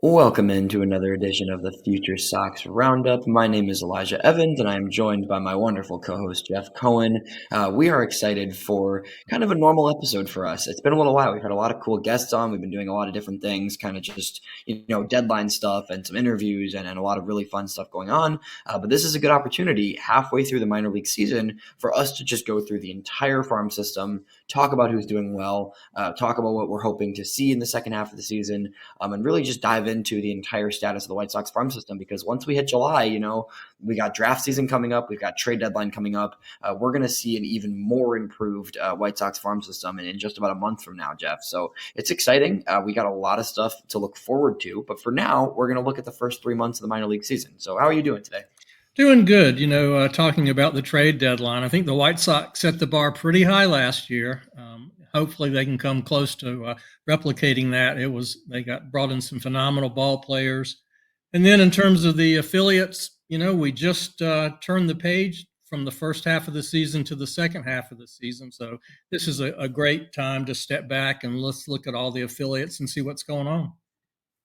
Welcome into another edition of the FutureSox RoundUp. My name is Elijah Evans, and I am joined by my wonderful co-host Jeff Cohen. We are excited for kind of a normal episode for us. It's been a little while. We've had a lot of cool guests on. We've been doing a lot of different things, kind of just deadline stuff and some interviews and a lot of really fun stuff going on. But this is a good opportunity halfway through the minor league season for us to just go through the entire farm system, talk about who's doing well, talk about what we're hoping to see in the second half of the season, and really just dive into the entire status of the White Sox farm system. Because once we hit July, we got draft season coming up, we've got trade deadline coming up. We're going to see an even more improved White Sox farm system in just about a month from now, Jeff. So it's exciting. We got a lot of stuff to look forward to. But for now, we're going to look at the first 3 months of the minor league season. So how are you doing today? Doing good. Talking about the trade deadline, I think the White Sox set the bar pretty high last year. Hopefully they can come close to replicating that. They got brought in some phenomenal ball players. And then in terms of the affiliates, we just turned the page from the first half of the season to the second half of the season. So this is a great time to step back and let's look at all the affiliates and see what's going on.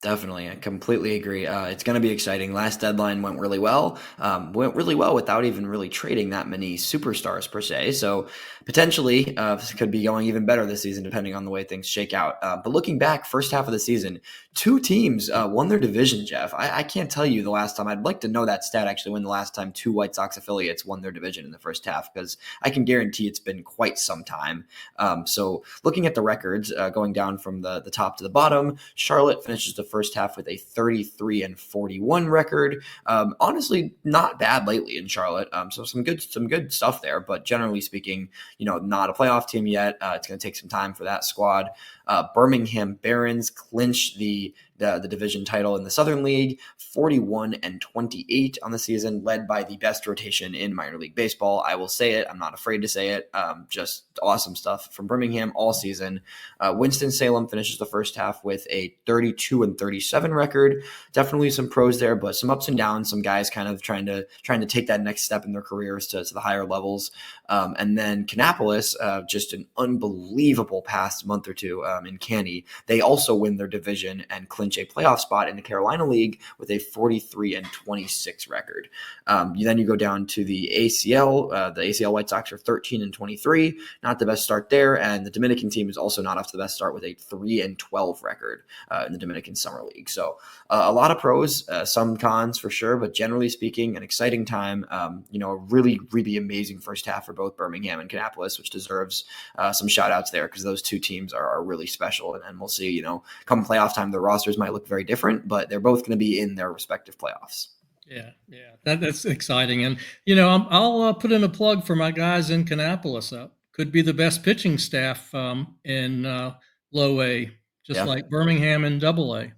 Definitely. I completely agree. It's going to be exciting. Last deadline went really well. Without even really trading that many superstars per se. So potentially this could be going even better this season, depending on the way things shake out. But looking back, first half of the season, 2 teams won their division, Jeff. I can't tell you the last time. I'd like to know that stat, actually, when the last time 2 White Sox affiliates won their division in the first half, because I can guarantee it's been quite some time. So looking at the records, going down from the top to the bottom, Charlotte finishes the first half with a 33-41 record. Honestly, not bad lately in Charlotte. So some good stuff there. But generally speaking, not a playoff team yet. It's going to take some time for that squad. Birmingham Barons clinch the division title in the Southern League, 41-28 on the season, led by the best rotation in minor league baseball. I will say it. I'm not afraid to say it. Just awesome stuff from Birmingham all season. Winston-Salem finishes the first half with a 32-37 record. Definitely some pros there, but some ups and downs. Some guys kind of trying to take that next step in their careers to the higher levels. And then Kannapolis, just an unbelievable past month or two in Canny. They also win their division and clinch a playoff spot in the Carolina League with a 43-26 record. Then you go down to the ACL. The ACL White Sox are 13-23, not the best start there, and the Dominican team is also not off to the best start with a 3-12 record in the Dominican Summer League. So a lot of pros, some cons for sure, but generally speaking, an exciting time. A really, really amazing first half for both Birmingham and Kannapolis, which deserves some shout outs there, because those 2 teams are really special. And we'll see, come playoff time, their rosters might look very different, but they're both going to be in their respective playoffs. Yeah, that's exciting. And, I'll put in a plug for my guys in Kannapolis. Could be the best pitching staff in low A, just like Birmingham in double A.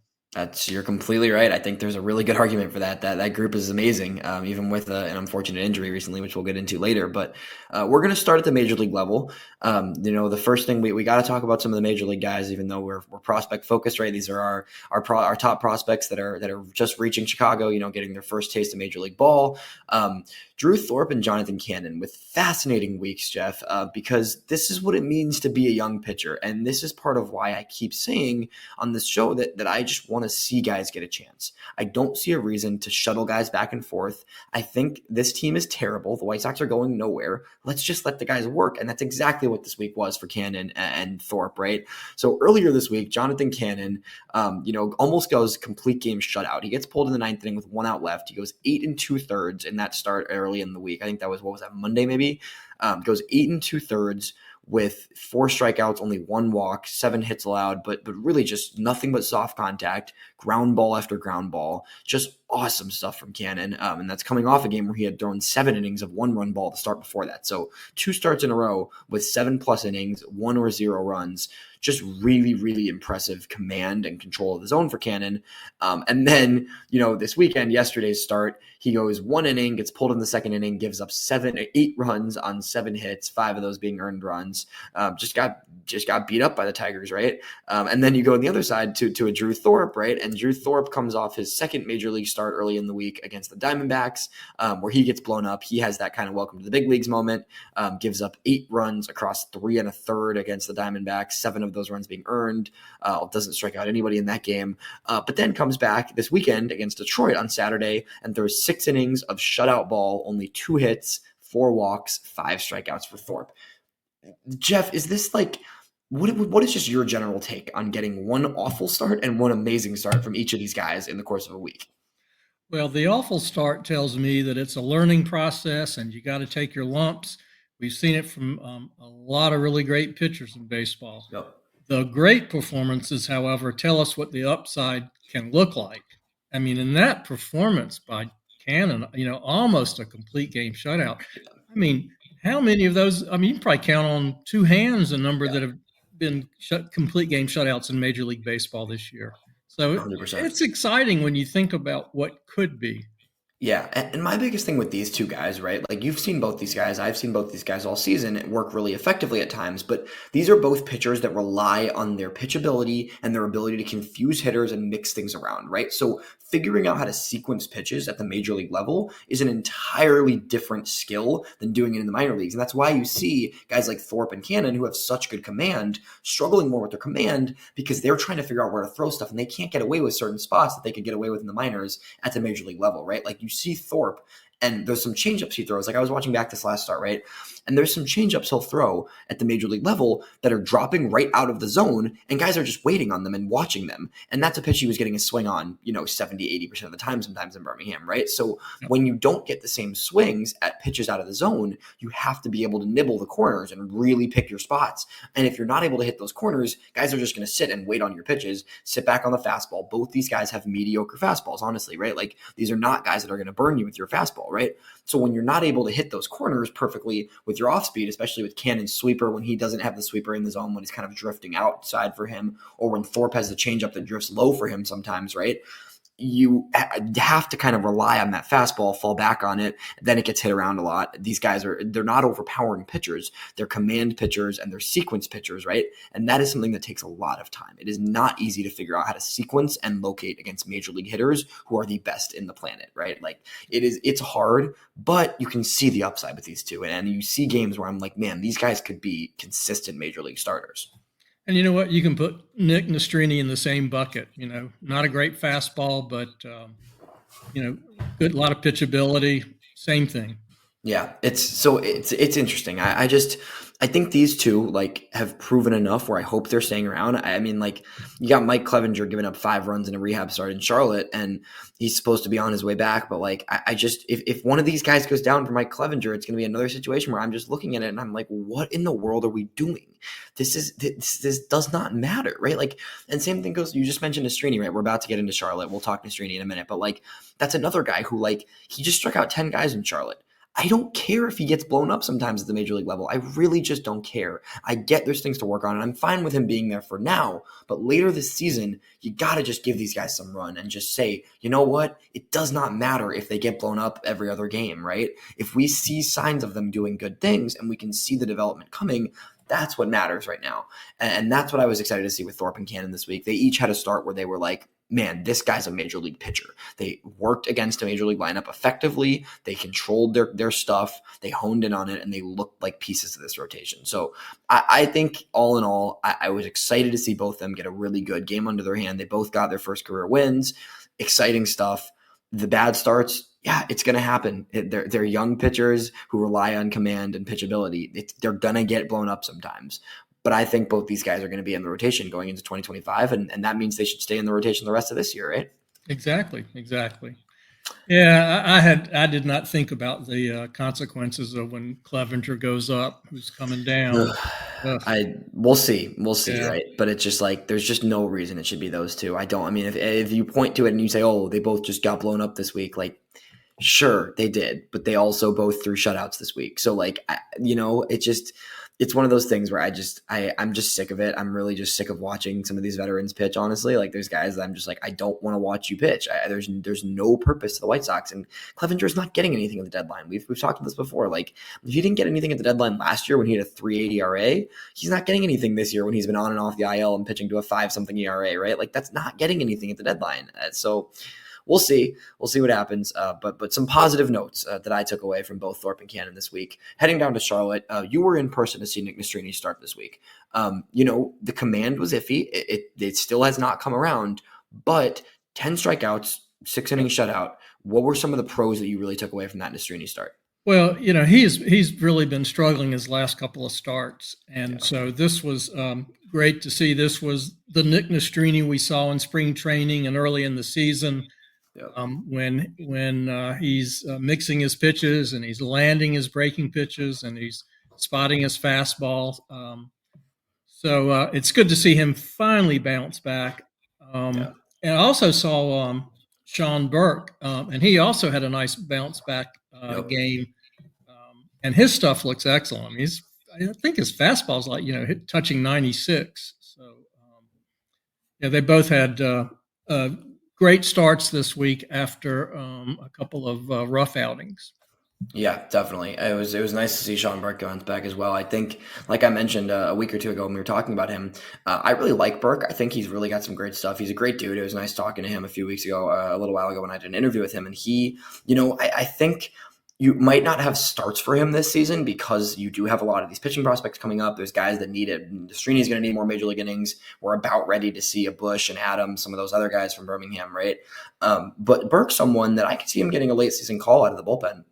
You're completely right. I think there's a really good argument for that. That group is amazing, even with an unfortunate injury recently, which we'll get into later. But we're going to start at the major league level. The first thing we got to talk about some of the major league guys, even though we're prospect focused, right? These are our top prospects that are just reaching Chicago, getting their first taste of major league ball. Drew Thorpe and Jonathan Cannon with fascinating weeks, Jeff, because this is what it means to be a young pitcher. And this is part of why I keep saying on this show that I just want to see guys get a chance. I don't see a reason to shuttle guys back and forth. I think this team is terrible. The White Sox are going nowhere. Let's just let the guys work. And that's exactly what this week was for Cannon and Thorpe, right? So earlier this week, Jonathan Cannon, almost goes complete game shutout. He gets pulled in the 9th inning with 1 out left. He goes 8 2/3 in that start early in the week. I think that was, Monday maybe? Goes 8 2/3 with 4 strikeouts, only 1 walk, 7 hits allowed, but really just nothing but soft contact, ground ball after ground ball. Just awesome stuff from Cannon. And that's coming off a game where he had thrown 7 innings of 1-run ball to start before that. So 2 starts in a row with 7+ innings, 1 or 0 runs. Just really, really impressive command and control of the zone for Cannon. And then, this weekend, yesterday's start, he goes 1 inning, gets pulled in the 2nd inning, gives up 8 runs on 7 hits, 5 of those being earned runs. Just got beat up by the Tigers, right? And then you go on the other side to a Drew Thorpe, right? And Drew Thorpe comes off his 2nd major league start start early in the week against the Diamondbacks, where he gets blown up. He has that kind of welcome to the big leagues moment, gives up 8 runs across 3 1/3 against the Diamondbacks, 7 of those runs being earned, doesn't strike out anybody in that game, but then comes back this weekend against Detroit on Saturday and throws 6 innings of shutout ball, only 2 hits, 4 walks, 5 strikeouts for Thorpe. Jeff, is this like, what is just your general take on getting one awful start and one amazing start from each of these guys in the course of a week? Well, the awful start tells me that it's a learning process and you got to take your lumps. We've seen it from a lot of really great pitchers in baseball. Yep. The great performances, however, tell us what the upside can look like. I mean, in that performance by Cannon, almost a complete game shutout. I mean, how many of those? I mean, you can probably count on 2 hands the number that have been complete game shutouts in Major League Baseball this year. So 100%. it's exciting when you think about what could be. Yeah, and my biggest thing with these 2 guys, right? Like, you've seen both these guys. I've seen both these guys all season work really effectively at times, but these are both pitchers that rely on their pitchability and their ability to confuse hitters and mix things around, right? So figuring out how to sequence pitches at the major league level is an entirely different skill than doing it in the minor leagues. And that's why you see guys like Thorpe and Cannon, who have such good command, struggling more with their command because they're trying to figure out where to throw stuff and they can't get away with certain spots that they could get away with in the minors at the major league level, right? Like, you see Thorpe, and there's some changeups he throws. Like, I was watching back this last start, right? And there's some changeups he'll throw at the major league level that are dropping right out of the zone, and guys are just waiting on them and watching them. And that's a pitch he was getting a swing on, 70, 80% of the time sometimes in Birmingham, right? So when you don't get the same swings at pitches out of the zone, you have to be able to nibble the corners and really pick your spots. And if you're not able to hit those corners, guys are just going to sit and wait on your pitches, sit back on the fastball. Both these guys have mediocre fastballs, honestly, right? Like, these are not guys that are going to burn you with your fastball, right? So when you're not able to hit those corners perfectly with your off speed, especially with Cannon's sweeper, when he doesn't have the sweeper in the zone, when he's kind of drifting outside for him, or when Thorpe has the changeup that drifts low for him sometimes, right? You have to kind of rely on that fastball, fall back on it. Then it gets hit around a lot. These guys they're not overpowering pitchers. They're command pitchers and they're sequence pitchers, right? And that is something that takes a lot of time. It is not easy to figure out how to sequence and locate against major league hitters who are the best in the planet, right? Like, it's hard, but you can see the upside with these 2. And you see games where I'm like, man, these guys could be consistent major league starters. And you know what? You can put Nick Nastrini in the same bucket. Not a great fastball, but good, a lot of pitchability. Same thing. Yeah, it's interesting. I think these 2 like have proven enough where I hope they're staying around. I mean, like, you got Mike Clevenger giving up 5 runs in a rehab start in Charlotte, and he's supposed to be on his way back. But like, I just, if one of these guys goes down for Mike Clevenger, it's going to be another situation where I'm just looking at it and I'm like, what in the world are we doing? This does not matter, right? Like, and same thing goes. You just mentioned Nastrini, right? We're about to get into Charlotte. We'll talk Nastrini in a minute, but like, that's another guy who, like, he just struck out 10 guys in Charlotte. I don't care if he gets blown up sometimes at the major league level. I really just don't care. I get there's things to work on, and I'm fine with him being there for now. But later this season, you got to just give these guys some run and just say, you know what? It does not matter if they get blown up every other game, right? If we see signs of them doing good things and we can see the development coming, that's what matters right now. And that's what I was excited to see with Thorpe and Cannon this week. They each had a start where they were like, man, this guy's a major league pitcher. They worked against a major league lineup effectively. They controlled their stuff. They honed in on it, and they looked like pieces of this rotation. So I think all in all, I was excited to see both of them get a really good game under their hand. They both got their first career wins. Exciting stuff. The bad starts, yeah, it's going to happen. They're young pitchers who rely on command and pitchability. They're going to get blown up sometimes. But I think both these guys are going to be in the rotation going into 2025, and that means they should stay in the rotation the rest of this year, right? Exactly. Yeah, I did not think about the consequences of when Clevenger goes up, who's coming down. We'll see, Yeah. right? But it's just like, there's just no reason it should be those 2. I mean, if you point to it and you say, oh, they both just got blown up this week, like, sure, they did, but they also both threw shutouts this week. So like, it's one of those things where I'm just sick of it. I'm really just sick of watching some of these veterans pitch, honestly. Like, there's guys that I'm just like, I don't want to watch you pitch. There's no purpose to the White Sox, and Clevenger's not getting anything at the deadline. We've talked about this before. Like, if he didn't get anything at the deadline last year when he had a 3.80 ERA, he's not getting anything this year when he's been on and off the IL and pitching to a 5-something ERA, right? Like, that's not getting anything at the deadline. So we'll see. We'll see what happens. But some positive notes that I took away from both Thorpe and Cannon this week. Heading down to Charlotte, you were in person to see Nick Nastrini start this week. The command was iffy. It still has not come around, but 10 strikeouts, 6 inning shutout. What were some of the pros that you really took away from that Nastrini start? Well, he's really been struggling his last couple of starts, and so this was great to see. This was the Nick Nastrini we saw in spring training and early in the season, when he's mixing his pitches and he's landing his breaking pitches and he's spotting his fastball. So it's good to see him finally bounce back. And I also saw Sean Burke, and he also had a nice bounce back game. And his stuff looks excellent. I mean, I think his fastball's like, touching 96. So, they both had great starts this week after a couple of rough outings. Yeah, definitely. It was nice to see Sean Burke bounce back as well. I think, like I mentioned a week or two ago when we were talking about him, I really like Burke. I think he's really got some great stuff. He's a great dude. It was nice talking to him a few weeks ago, a little while ago when I did an interview with him. And he, I think you might not have starts for him this season because you do have a lot of these pitching prospects coming up. There's guys that need it. Strini's going to need more major league innings. We're about ready to see a Bush and Adams, some of those other guys from Birmingham, right? But Burke's someone that I could see him getting a late season call out of the bullpen.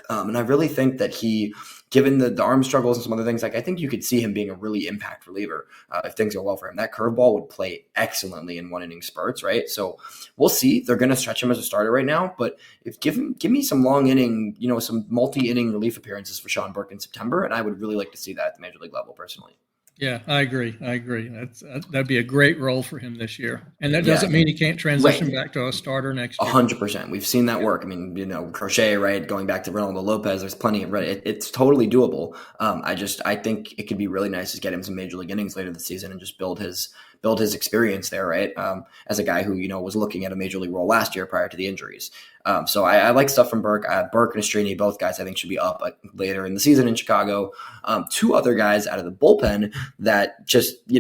And I really think that he, given the arm struggles and some other things, I think you could see him being a really impact reliever if things go well for him. That curveball would play excellently in 1 inning spurts, right? So we'll see. They're going to stretch him as a starter right now, but give me some long inning, some multi-inning relief appearances for Sean Burke in September, and I would really like to see that at the major league level personally. Yeah, I agree. That'd be a great role for him this year. And that doesn't mean he can't transition back to a starter next year. 100%. We've seen that work. I mean, Crochet, right? Going back to Ronaldo Lopez, there's plenty of it's totally doable. I think it could be really nice to get him some major league innings later this season and just build his experience there, right? As a guy who, was looking at a major league role last year prior to the injuries. So I like stuff from Burke. Burke and Nastrini, both guys I think should be up later in the season in Chicago. Two other guys out of the bullpen that just, we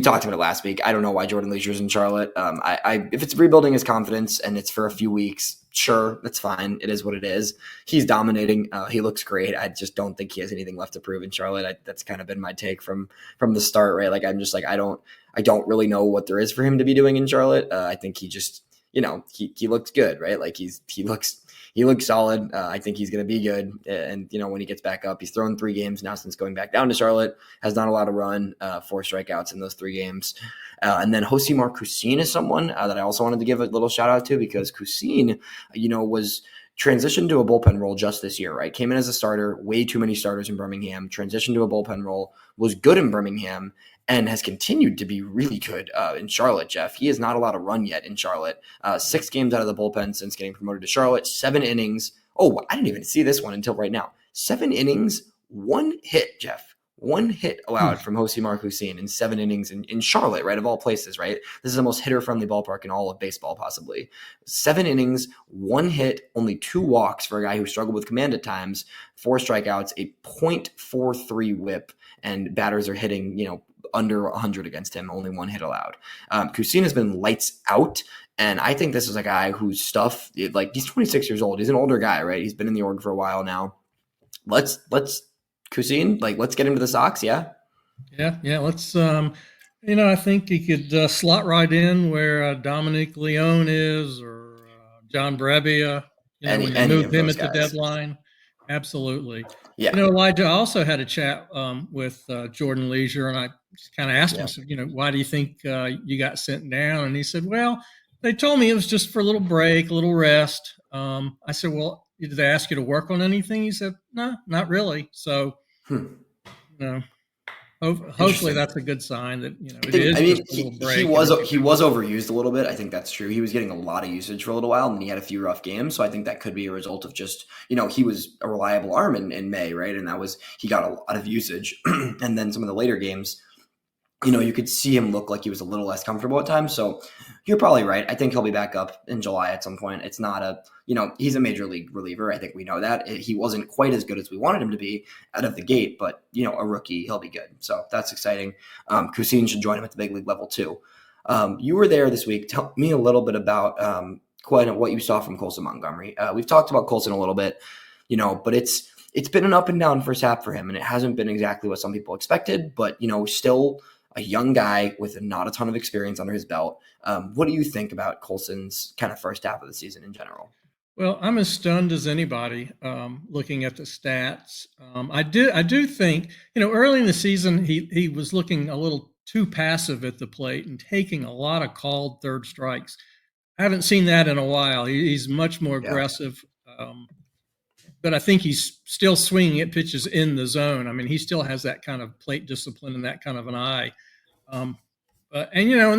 talked about it last week. I don't know why Jordan Leisure's in Charlotte. If it's rebuilding his confidence and it's for a few weeks, sure, that's fine. It is what it is. He's dominating. He looks great. I just don't think he has anything left to prove in Charlotte. That's kind of been my take from the start, right? I'm just I don't really know what there is for him to be doing in Charlotte. I think he just, he looks good, right? He looks solid. I think he's going to be good. And, when he gets back up, he's thrown 3 games now since going back down to Charlotte, has not allowed a run, 4 strikeouts in those 3 games. And then Josimar Cusin is someone that I also wanted to give a little shout out to because Cusin, was transitioned to a bullpen role just this year, right? Came in as a starter, way too many starters in Birmingham, transitioned to a bullpen role, was good in Birmingham, and has continued to be really good in Charlotte, Jeff. He has not allowed a run yet in Charlotte. 6 games out of the bullpen since getting promoted to Charlotte, 7 innings. Oh, I didn't even see this one until right now. 7 innings, 1 hit, Jeff. 1 hit allowed from Josimar Cusin in 7 innings in Charlotte, right, of all places, right? This is the most hitter-friendly ballpark in all of baseball, possibly. 7 innings, 1 hit, only 2 walks for a guy who struggled with command at times, 4 strikeouts, a .43 whip, and batters are hitting, under 100 against him, only 1 hit allowed. Cusin has been lights out, and I think this is a guy whose stuff, he's 26 years old. He's an older guy, right? He's been in the org for a while now. Let's Cusin, let's get him to the Sox, yeah? Yeah, let's, I think he could slot right in where Dominic Leone is or John Brebbia, when you move him at the deadline. Absolutely. Yeah. Elijah also had a chat with Jordan Leisure, and I just kind of asked him, why do you think you got sent down? And he said, well, they told me it was just for a little break, a little rest. I said, well, did they ask you to work on anything? He said, no, not really. So, hopefully that's a good sign that, he was overused a little bit. I think that's true. He was getting a lot of usage for a little while, and he had a few rough games. So I think that could be a result of just, he was a reliable arm in May, right? And he got a lot of usage. And then some of the later games, you could see him look like he was a little less comfortable at times. So you're probably right. I think he'll be back up in July at some point. It's not he's a major league reliever. I think we know that. He wasn't quite as good as we wanted him to be out of the gate, but, a rookie, he'll be good. So that's exciting. Cusin should join him at the big league level too. You were there this week. Tell me a little bit about what you saw from Colson Montgomery. We've talked about Colson a little bit, but it's been an up and down first half for him, and it hasn't been exactly what some people expected, but, still a young guy with not a ton of experience under his belt. What do you think about Colson's kind of first half of the season in general? Well, I'm as stunned as anybody looking at the stats. I do think, early in the season, he was looking a little too passive at the plate and taking a lot of called third strikes. I haven't seen that in a while. He's much more aggressive, but I think he's still swinging at pitches in the zone. I mean, he still has that kind of plate discipline and that kind of an eye. And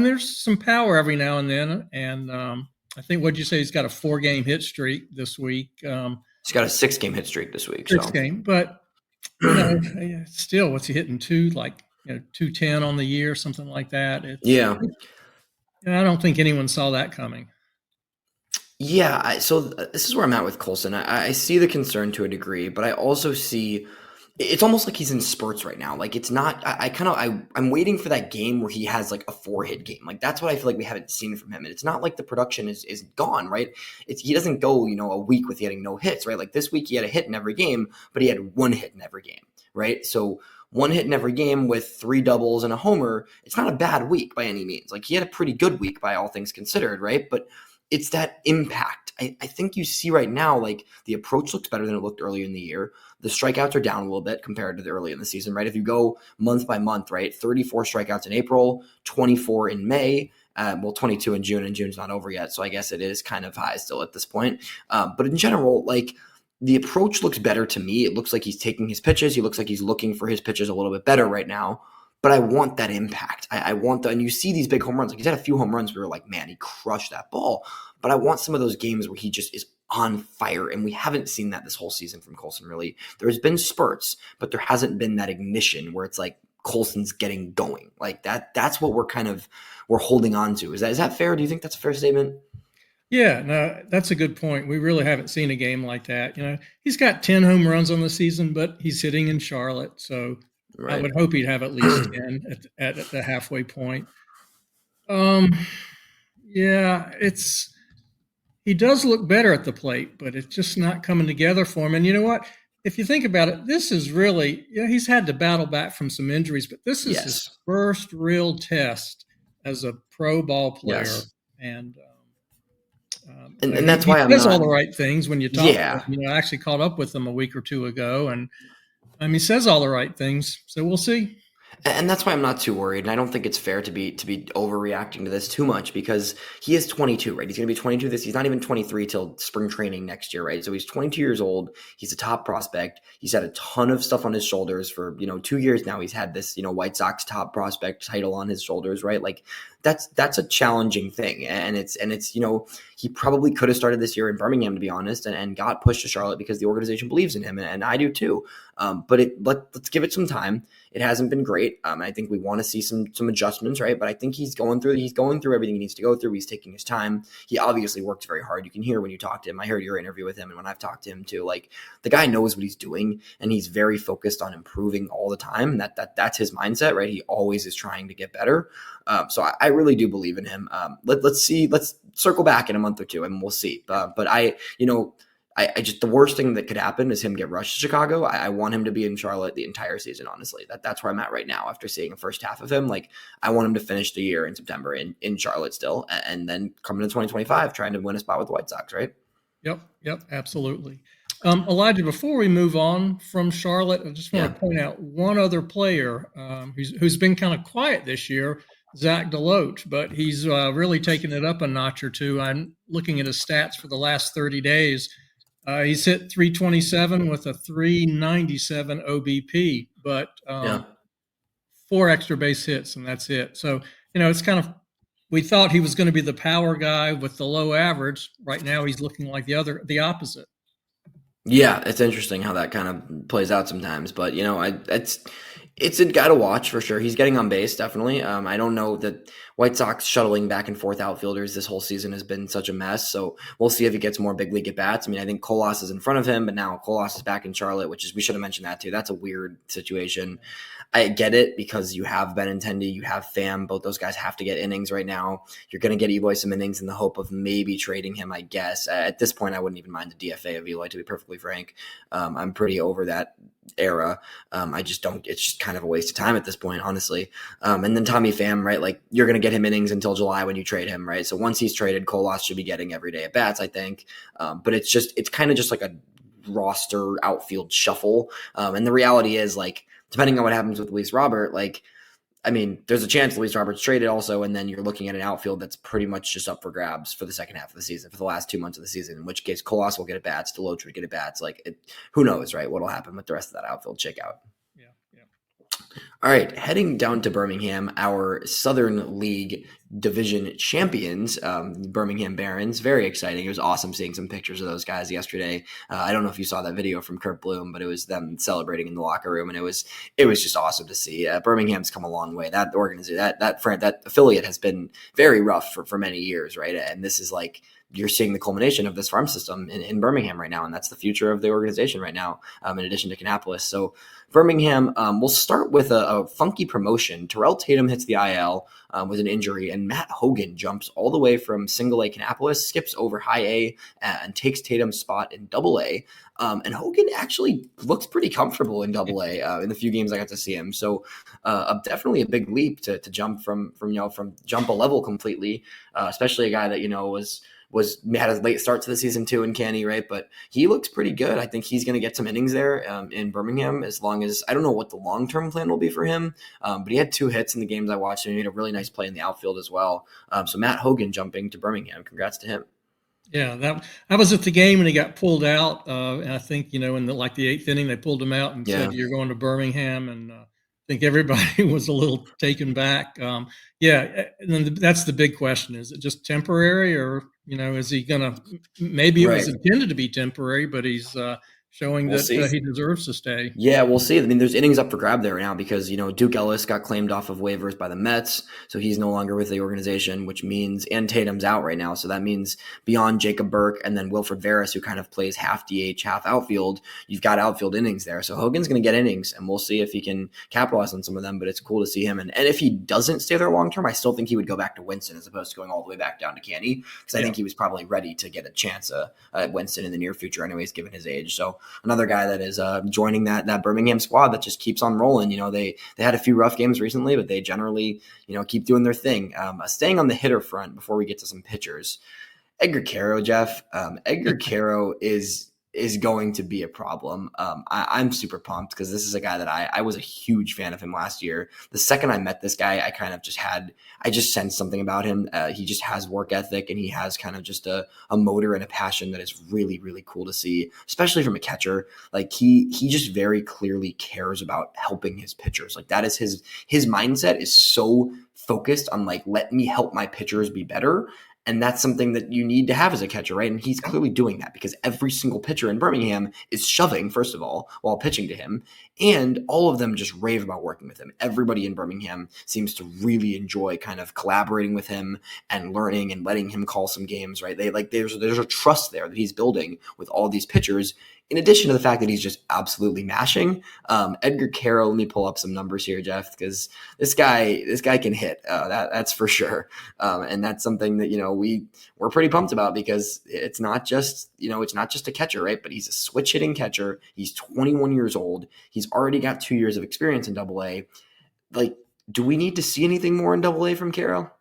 there's some power every now and then. And I think, what'd you say? He's got a 4-game hit streak this week. He's got a 6-game hit streak this week. Game, but still, what's he hitting? 210 on the year, something like that. I don't think anyone saw that coming. Yeah, so this is where I'm at with Colson. I see the concern to a degree, but I also see it's almost like he's in spurts right now. Like, it's not. I'm waiting for that game where he has like a 4-hit game. Like, that's what I feel like we haven't seen from him. And it's not like the production is gone, right? He doesn't go a week with getting no hits, right? Like this week he had a hit in every game, but he had 1 hit in every game, right? So 1 hit in every game with 3 doubles and a homer. It's not a bad week by any means. Like, he had a pretty good week by all things considered, right? But it's that impact. I think you see right now, like, the approach looks better than it looked earlier in the year. The strikeouts are down a little bit compared to the early in the season, right? If you go month by month, right, 34 strikeouts in April, 24 in May, 22 in June, and June's not over yet. So I guess it is kind of high still at this point. But in general, like, the approach looks better to me. It looks like he's taking his pitches. He looks like he's looking for his pitches a little bit better right now. But I want that impact. I want and you see these big home runs. Like, he's had a few home runs where you're like, man, he crushed that ball. But I want some of those games where he just is on fire. And we haven't seen that this whole season from Colson, really. There's been spurts, but there hasn't been that ignition where it's like Colson's getting going. Like, that's what we're holding on to. Is that fair? Do you think that's a fair statement? Yeah, no, that's a good point. We really haven't seen a game like that. He's got 10 home runs on the season, but he's hitting in Charlotte. So right. I would hope he'd have at least 10 at the halfway point. He does look better at the plate, but it's just not coming together for him. And you know what? If you think about it, this is really, he's had to battle back from some injuries, but this is his first real test as a pro ball player. Yes. And that's why he says all the right things when you talk to him. I actually caught up with him a week or two ago, and he says all the right things. So we'll see. And that's why I'm not too worried. And I don't think it's fair to be overreacting to this too much, because he is 22, right? He's going to be 22 he's not even 23 till spring training next year, right? So he's 22 years old. He's a top prospect. He's had a ton of stuff on his shoulders for, 2 years now. He's had this, White Sox top prospect title on his shoulders, right? Like, that's a challenging thing. And it's he probably could have started this year in Birmingham, to be honest, and got pushed to Charlotte because the organization believes in him. And I do too. But let's give it some time. It hasn't been great. I think we want to see some adjustments, right? But I think he's going through everything he needs to go through. He's taking his time. He obviously works very hard. You can hear when you talk to him. I heard your interview with him, and when I've talked to him too, like, the guy knows what he's doing, and he's very focused on improving all the time. That's his mindset, right? He always is trying to get better. So I really do believe in him. Let's see. Let's circle back in a month or two, and we'll see. But I just, the worst thing that could happen is him get rushed to Chicago. I want him to be in Charlotte the entire season, honestly. That's where I'm at right now after seeing the first half of him. Like, I want him to finish the year in September in Charlotte still, and then come into 2025 trying to win a spot with the White Sox, right? Yep, absolutely. Elijah, before we move on from Charlotte, I just want to point out one other player who's been kind of quiet this year, Zach DeLoach, but he's really taken it up a notch or two. I'm looking at his stats for the last 30 days. He's hit 327 with a 397 OBP, but 4 extra base hits, and that's it. So, it's kind of, we thought he was going to be the power guy with the low average. Right now, he's looking like the opposite. Yeah, it's interesting how that kind of plays out sometimes, but It's a guy to watch for sure. He's getting on base, definitely. I don't know that White Sox shuttling back and forth outfielders this whole season has been such a mess. So we'll see if he gets more big league at bats. I mean, I think Colas is in front of him, but now Colas is back in Charlotte, which is, we should have mentioned that too. That's a weird situation. I get it because you have Benintendi, you have Pham. Both those guys have to get innings right now. You're going to get Eloy some innings in the hope of maybe trading him, I guess. At this point, I wouldn't even mind the DFA of Eloy, to be perfectly frank. I'm pretty over that era. I just don't, it's just kind of a waste of time at this point, honestly. And then Tommy Pham, right? Like, you're going to get him innings until July when you trade him, right? So once he's traded, Colas should be getting every day at bats, I think. But it's kind of just like a roster outfield shuffle. And the reality is, like, depending on what happens with Luis Robert, like, I mean, there's a chance Luis Robert's traded also, and then you're looking at an outfield that's pretty much just up for grabs for the second half of the season, for the last 2 months of the season, in which case Colas will get at bats, Deloach would get at bats. Like, who knows, right, what'll happen with the rest of that outfield shakeout. Yeah, yeah. All right, heading down to Birmingham, our Southern League division champions, Birmingham Barons. Very exciting. It was awesome seeing some pictures of those guys yesterday. I don't know if you saw that video from Kurt Bloom, but it was them celebrating in the locker room, and it was just awesome to see. Birmingham's come a long way. That organization, that affiliate has been very rough for many years, right? And this is like, you're seeing the culmination of this farm system in Birmingham right now, and that's the future of the organization right now, in addition to Kannapolis. So Birmingham, we'll start with a funky promotion. Terrell Tatum hits the IL with an injury, and Matt Hogan jumps all the way from single A Kannapolis, skips over high A, and takes Tatum's spot in double A. And Hogan actually looks pretty comfortable in double A in the few games I got to see him. So definitely a big leap to jump from jump a level completely, especially a guy that, had a late start to the season too in Canny, right? But he looks pretty good. I think he's going to get some innings there in Birmingham, as long as, I don't know what the long-term plan will be for him, but he had 2 hits in the games I watched, and he made a really nice play in the outfield as well. So Matt Hogan jumping to Birmingham. Congrats to him. Yeah, I was at the game and he got pulled out. And I think, in the 8th inning, they pulled him out and said, "You're going to Birmingham." And I think everybody was a little taken back. And then that's the big question. Is it just temporary, or, is he going to, maybe it was intended to be temporary, but he's showing that he deserves to stay. Yeah, we'll see. I mean, there's innings up for grab there now because, Duke Ellis got claimed off of waivers by the Mets, so he's no longer with the organization, which means, and Tatum's out right now, so that means beyond Jacob Burke and then Wilfred Veras, who kind of plays half DH, half outfield, you've got outfield innings there. So Hogan's going to get innings, and we'll see if he can capitalize on some of them, but it's cool to see him. And if he doesn't stay there long term, I still think he would go back to Winston as opposed to going all the way back down to Canny, because I think he was probably ready to get a chance at Winston in the near future anyways, given his age. So another guy that is joining that Birmingham squad that just keeps on rolling. They had a few rough games recently, but they generally, keep doing their thing. Staying on the hitter front before we get to some pitchers, Edgar Caro, Jeff. Edgar Caro is going to be a problem. I'm super pumped because this is a guy that I was a huge fan of him last year. The second I met this guy, I just sensed something about him. He just has work ethic, and he has kind of just a motor and a passion that is really, really cool to see, especially from a catcher. Like, he just very clearly cares about helping his pitchers. Like, that is his mindset is so focused on, like, let me help my pitchers be better. And that's something that you need to have as a catcher, right? And he's clearly doing that because every single pitcher in Birmingham is shoving, first of all, while pitching to him. And all of them just rave about working with him. Everybody in Birmingham seems to really enjoy kind of collaborating with him and learning and letting him call some games, right? There's a trust there that he's building with all these pitchers, in addition to the fact that he's just absolutely mashing. Edgar Caro, let me pull up some numbers here, Jeff, because this guy can hit. That's for sure. And that's something that, we're pretty pumped about, because it's not just a catcher, right? But he's a switch hitting catcher. He's 21 years old. He's already got 2 years of experience in Double A. Like, do we need to see anything more in Double A from Caro?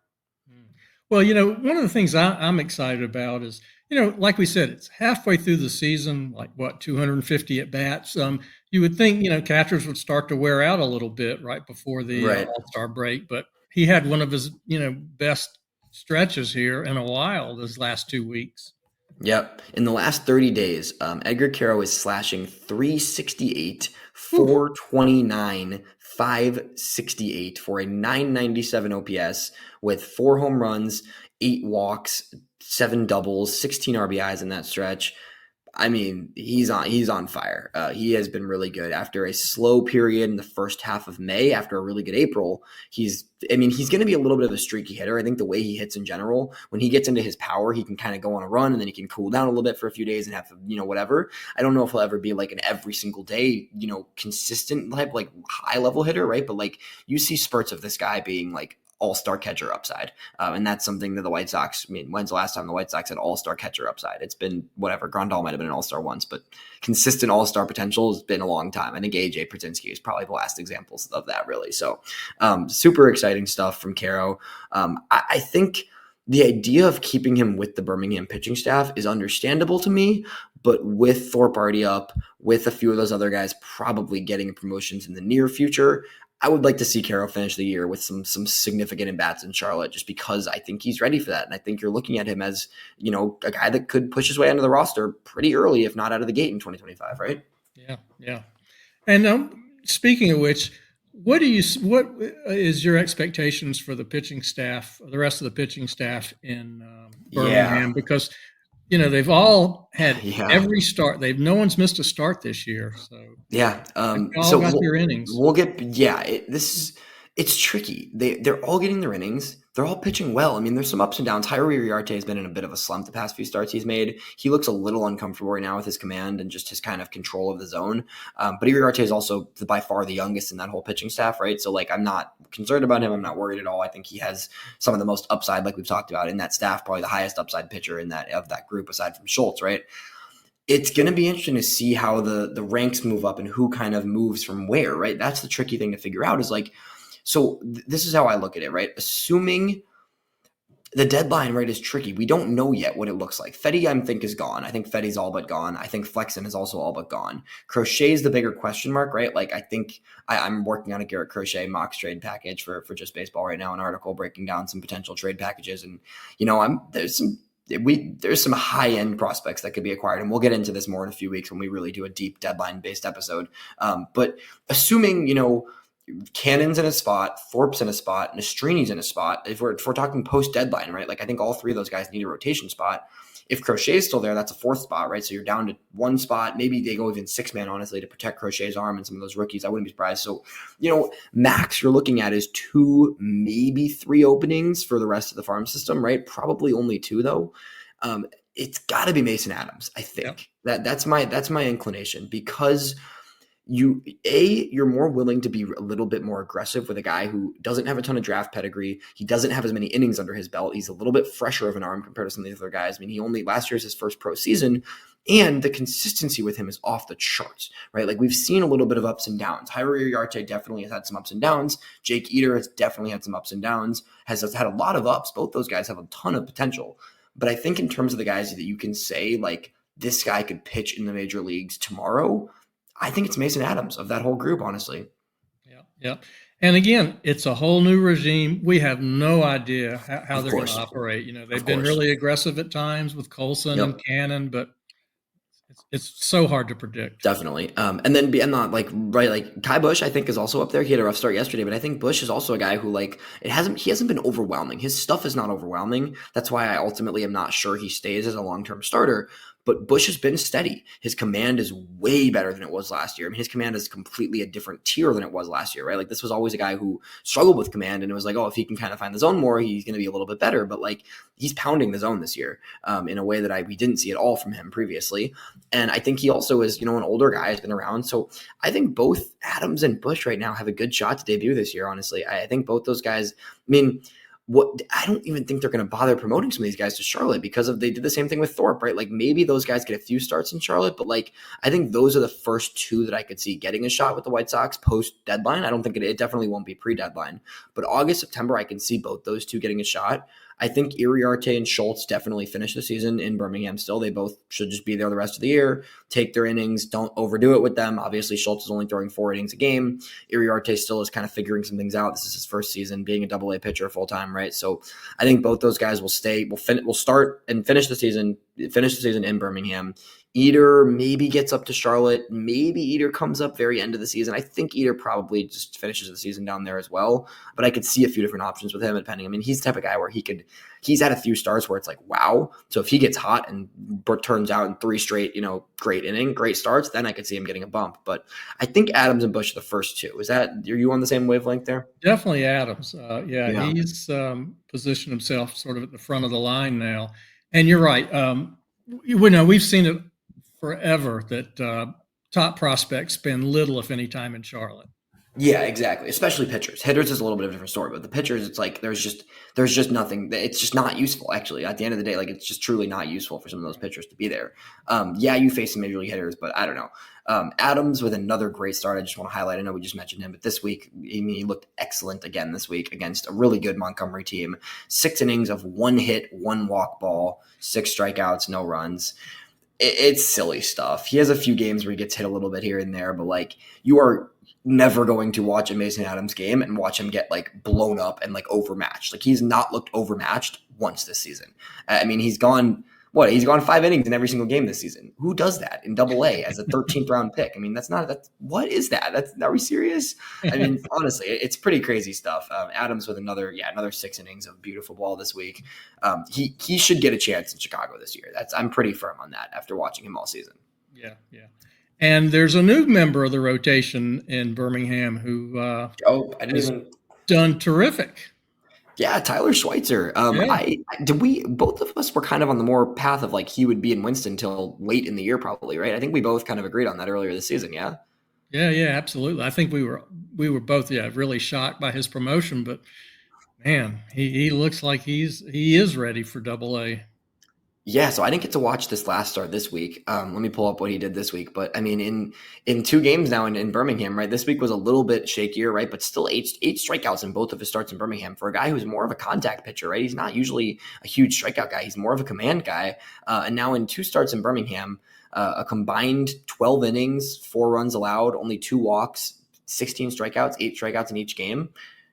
Well, one of the things I'm excited about is, like we said, it's halfway through the season, 250 at bats. You would think, catchers would start to wear out a little bit right before the All-Star break, but he had one of his, best stretches here in a while this last 2 weeks. Yep. In the last 30 days, Edgar Caro is slashing 368, 429, 568 for a 997 OPS with 4 home runs, 8 walks, 7 doubles, 16 RBIs in that stretch. I mean, he's on fire. He has been really good after a slow period in the first half of May. After a really good April, he's going to be a little bit of a streaky hitter. I think the way he hits in general, when he gets into his power, he can kind of go on a run and then he can cool down a little bit for a few days and have whatever. I don't know if he'll ever be like an every single day consistent type like high level hitter, right? But like you see spurts of this guy being like all-star catcher upside. And that's something that the White Sox, when's the last time the White Sox had all-star catcher upside? It's been whatever. Grandal might have been an all-star once, but consistent all-star potential has been a long time. I think AJ Przinsky is probably the last examples of that, really. So super exciting stuff from Caro. I think the idea of keeping him with the Birmingham pitching staff is understandable to me, but with Thorpe already up, with a few of those other guys probably getting promotions in the near future, I would like to see Caro finish the year with some significant at-bats in Charlotte just because I think he's ready for that. And I think you're looking at him as, a guy that could push his way onto the roster pretty early, if not out of the gate in 2025, right? Yeah. And speaking of which, what is your expectations for the pitching staff, the rest of the pitching staff in Birmingham? Because they've all had every start. No one's missed a start this year. So all got their innings. It's tricky. They're all getting their innings. They're all pitching well. I mean, there's some ups and downs. Jairo Uriarte has been in a bit of a slump the past few starts he's made. He looks a little uncomfortable right now with his command and just his kind of control of the zone. But Uriarte is also by far the youngest in that whole pitching staff, right? So like, I'm not concerned about him. I'm not worried at all. I think he has some of the most upside, like we've talked about in that staff, probably the highest upside pitcher of that group aside from Schultz, right? It's going to be interesting to see how the ranks move up and who kind of moves from where, right? That's the tricky thing to figure out is like, so this is how I look at it, right? Assuming the deadline, right, is tricky. We don't know yet what it looks like. Fetty, I think, is gone. I think Fetty's all but gone. I think Flexen is also all but gone. Crochet's the bigger question mark, right? Like, I think I'm working on a Garrett Crochet mock trade package for Just Baseball right now, an article breaking down some potential trade packages. And, there's some high-end prospects that could be acquired, and we'll get into this more in a few weeks when we really do a deep deadline-based episode. But assuming, Cannon's in a spot, Thorpe's in a spot, Nastrini's in a spot. If we're talking post-deadline, right? Like I think all three of those guys need a rotation spot. If Crochet's still there, that's a fourth spot, right? So you're down to one spot. Maybe they go even six-man, honestly, to protect Crochet's arm and some of those rookies. I wouldn't be surprised. So, max you're looking at is 2, maybe 3 openings for the rest of the farm system, right? Probably only 2, though. It's got to be Mason Adams, I think. Yep. That's my inclination because – you're more willing to be a little bit more aggressive with a guy who doesn't have a ton of draft pedigree. He doesn't have as many innings under his belt. He's a little bit fresher of an arm compared to some of these other guys. I mean, last year is his first pro season, and the consistency with him is off the charts, right? Like we've seen a little bit of ups and downs. Jairo Uriarte definitely has had some ups and downs. Jake Eater has definitely had some ups and downs, has had a lot of ups. Both those guys have a ton of potential. But I think in terms of the guys that you can say, like, this guy could pitch in the major leagues tomorrow, I think it's Mason Adams of that whole group, honestly. Yeah. And again, it's a whole new regime. We have no idea how they're going to operate. They've been really aggressive at times with Colson and Cannon, but it's so hard to predict. Definitely. And then beyond that, like Kai Busch, I think is also up there. He had a rough start yesterday, but I think Busch is also a guy who he hasn't been overwhelming. His stuff is not overwhelming. That's why I ultimately am not sure he stays as a long-term starter. But Busch has been steady. His command is way better than it was last year. I mean, his command is completely a different tier than it was last year, right? Like this was always a guy who struggled with command, and it was like, if he can kind of find the zone more, he's going to be a little bit better. But he's pounding the zone this year in a way that we didn't see at all from him previously. And I think he also is, an older guy, has been around. So I think both Adams and Busch right now have a good shot to debut this year. Honestly, I think both those guys. I don't even think they're going to bother promoting some of these guys to Charlotte because they did the same thing with Thorpe, right? Like maybe those guys get a few starts in Charlotte, but I think those are the first 2 that I could see getting a shot with the White Sox post deadline. I don't think it definitely won't be pre-deadline, but August, September, I can see both those 2 getting a shot. I think Uriarte and Schultz definitely finish the season in Birmingham still. They both should just be there the rest of the year, take their innings, don't overdo it with them. Obviously, Schultz is only throwing 4 innings a game. Uriarte still is kind of figuring some things out. This is his first season being a AA pitcher full-time, right? So I think both those guys will start and finish the season in Birmingham. Eater maybe gets up to Charlotte. Maybe Eater comes up very end of the season. I think Eater probably just finishes the season down there as well. But I could see a few different options with him depending. I mean, he's the type of guy where he's had a few starts where it's like, wow. So if he gets hot and turns out in 3 straight, great starts, then I could see him getting a bump. But I think Adams and Bush are the first two. Are you on the same wavelength there? Definitely Adams. He's positioned himself sort of at the front of the line now. And you're right. We've seen it forever that top prospects spend little, if any, time in Charlotte. Yeah, exactly. Especially pitchers. Hitters is a little bit of a different story, but the pitchers, it's like there's just nothing. It's just not useful. Actually, at the end of the day, like it's just truly not useful for some of those pitchers to be there. You face some major league hitters, but I don't know. Adams with another great start. I just want to highlight. I know we just mentioned him, but this week he looked excellent again. This week against a really good Montgomery team. 6 innings of 1 hit, 1 walk ball, 6 strikeouts, no runs. It's silly stuff. He has a few games where he gets hit a little bit here and there, but like you are never going to watch a Mason Adams game and watch him get like blown up and like overmatched. Like he's not looked overmatched once this season. I mean, he's gone 5 innings in every single game this season. Who does that in Double-A as a 13th round pick? I mean, what is that? Are we serious? I mean, honestly, it's pretty crazy stuff. Adams with another 6 innings of beautiful ball this week. He should get a chance in Chicago this year. I'm pretty firm on that after watching him all season. Yeah. And there's a new member of the rotation in Birmingham who done terrific. Yeah, Tyler Schweitzer. Both of us were kind of on the more path of like he would be in Winston till late in the year, probably, right? I think we both kind of agreed on that earlier this season. Yeah. Yeah, absolutely. I think we were both really shocked by his promotion, but man, he looks like he is ready for Double-A. Yeah, so I didn't get to watch this last start this week. Let me pull up what he did this week. But I mean, in 2 games now in Birmingham, right? This week was a little bit shakier, right? But still 8 strikeouts in both of his starts in Birmingham for a guy who's more of a contact pitcher, right? He's not usually a huge strikeout guy. He's more of a command guy. And now in 2 starts in Birmingham, a combined 12 innings, 4 runs allowed, only 2 walks, 16 strikeouts, 8 strikeouts in each game.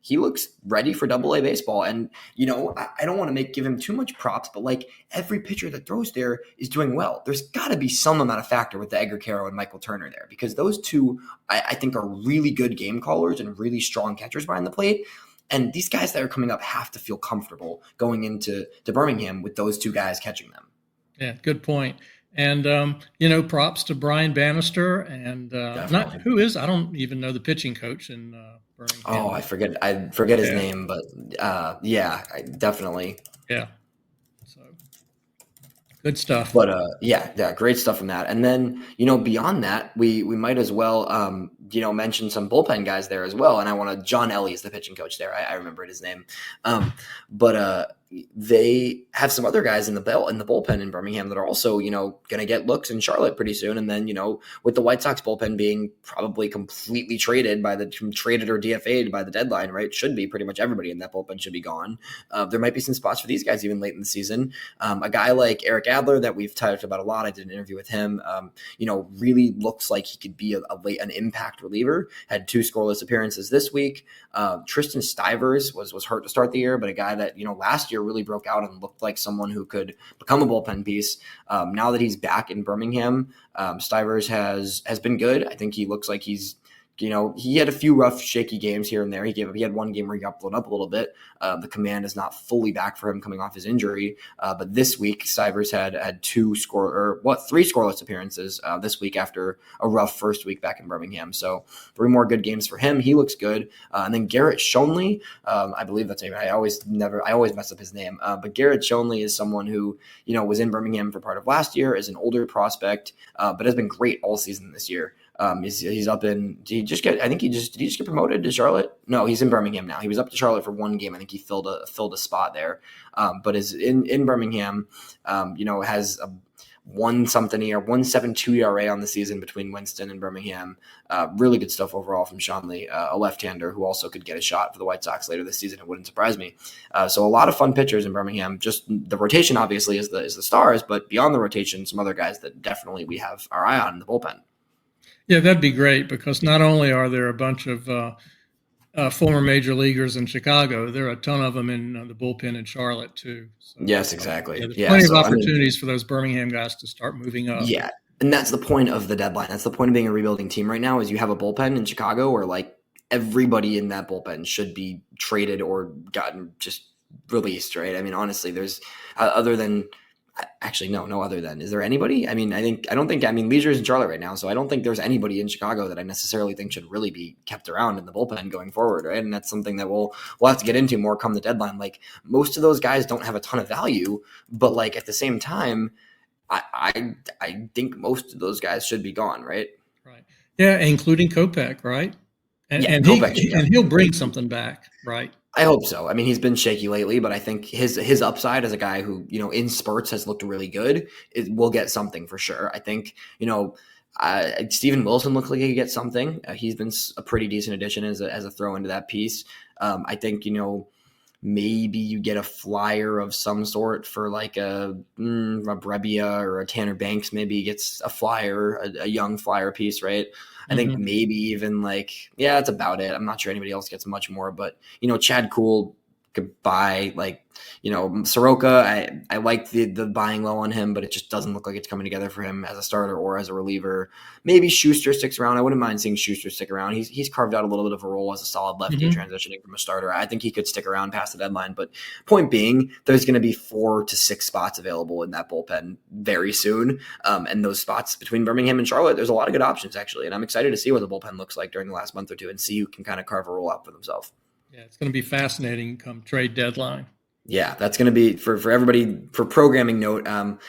He looks ready for Double-A baseball. And, I don't want to give him too much props, but like every pitcher that throws there is doing well. There's got to be some amount of factor with the Edgar Caro and Michael Turner there because those two, I think, are really good game callers and really strong catchers behind the plate. And these guys that are coming up have to feel comfortable going into Birmingham with those 2 guys catching them. Yeah, good point. And, props to Brian Bannister and I don't even know the pitching coach in Birmingham. Oh, I forget his name, but definitely. Yeah. So good stuff. But great stuff from that. And then, beyond that, we might as well, mention some bullpen guys there as well. And John Ellie is the pitching coach there. I remembered his name. But they have some other guys in the bullpen in Birmingham that are also, going to get looks in Charlotte pretty soon. And then, with the White Sox bullpen being probably completely traded or DFA'd by the deadline, right? Should be pretty much everybody in that bullpen should be gone. There might be some spots for these guys even late in the season. A guy like Eric Adler that we've talked about a lot. I did an interview with him. Really looks like he could be an impact reliever. Had 2 scoreless appearances this week. Tristan Stivers was hurt to start the year, but a guy that, last year really broke out and looked like someone who could become a bullpen piece. Now that he's back in Birmingham, Stivers has been good. I think he looks like he's, he had a few rough, shaky games here and there. He had 1 game where he got blown up a little bit. The command is not fully back for him coming off his injury. But this week, Stivers had 3 scoreless appearances this week after a rough first week back in Birmingham. So 3 more good games for him. He looks good. And then Garrett Schonely, I believe that's his name. I always mess up his name. But Garrett Schonely is someone who, was in Birmingham for part of last year, is an older prospect, but has been great all season this year. He's up in. Did he just get promoted to Charlotte? No, he's in Birmingham now. He was up to Charlotte for 1 game. I think he filled a spot there, but is in Birmingham. Has a 1.72 ERA on the season between Winston and Birmingham. Really good stuff overall from Schonely, a left-hander who also could get a shot for the White Sox later this season. It wouldn't surprise me. So a lot of fun pitchers in Birmingham. Just the rotation obviously is the stars, but beyond the rotation, some other guys that definitely we have our eye on in the bullpen. Yeah, that'd be great because not only are there a bunch of former major leaguers in Chicago, there are a ton of them in the bullpen in Charlotte too. So, yes, exactly. There's plenty of opportunities for those Birmingham guys to start moving up. Yeah, And that's the point of the deadline. That's the point of being a rebuilding team right now is you have a bullpen in Chicago where like everybody in that bullpen should be traded or gotten just released, right? I mean, honestly, there's other than actually no other than is there anybody? I mean, Leisure's in Charlotte right now, so I don't think there's anybody in Chicago that I necessarily think should really be kept around in the bullpen going forward, right? And that's something that we'll have to get into more come the deadline. Like most of those guys don't have a ton of value, but like at the same time, I think most of those guys should be gone, right? Right. Yeah, including Kopech, right? And he'll bring something back, right? I hope so. I mean, he's been shaky lately, but I think his upside as a guy who, in spurts has looked really good, will get something for sure. I think, Steven Wilson looked like he could get something. He's been a pretty decent addition as a throw into that piece. I think, maybe you get a flyer of some sort for like a Brebbia or a Tanner Banks, maybe gets a flyer, a young flyer piece, right? I think maybe even that's about it. I'm not sure anybody else gets much more, but Chad Kuhl could buy Soroka. I like the buying low on him, but it just doesn't look like it's coming together for him as a starter or as a reliever. Maybe Schuster sticks around. I wouldn't mind seeing Schuster stick around. He's carved out a little bit of a role as a solid lefty transitioning from a starter. I think he could stick around past the deadline, but point being, there's going to be 4 to 6 spots available in that bullpen very soon. And those spots between Birmingham and Charlotte, there's a lot of good options actually. And I'm excited to see what the bullpen looks like during the last month or two and see who can kind of carve a role out for themselves. Yeah, it's going to be fascinating come trade deadline. Yeah, that's going to be for everybody. For programming note,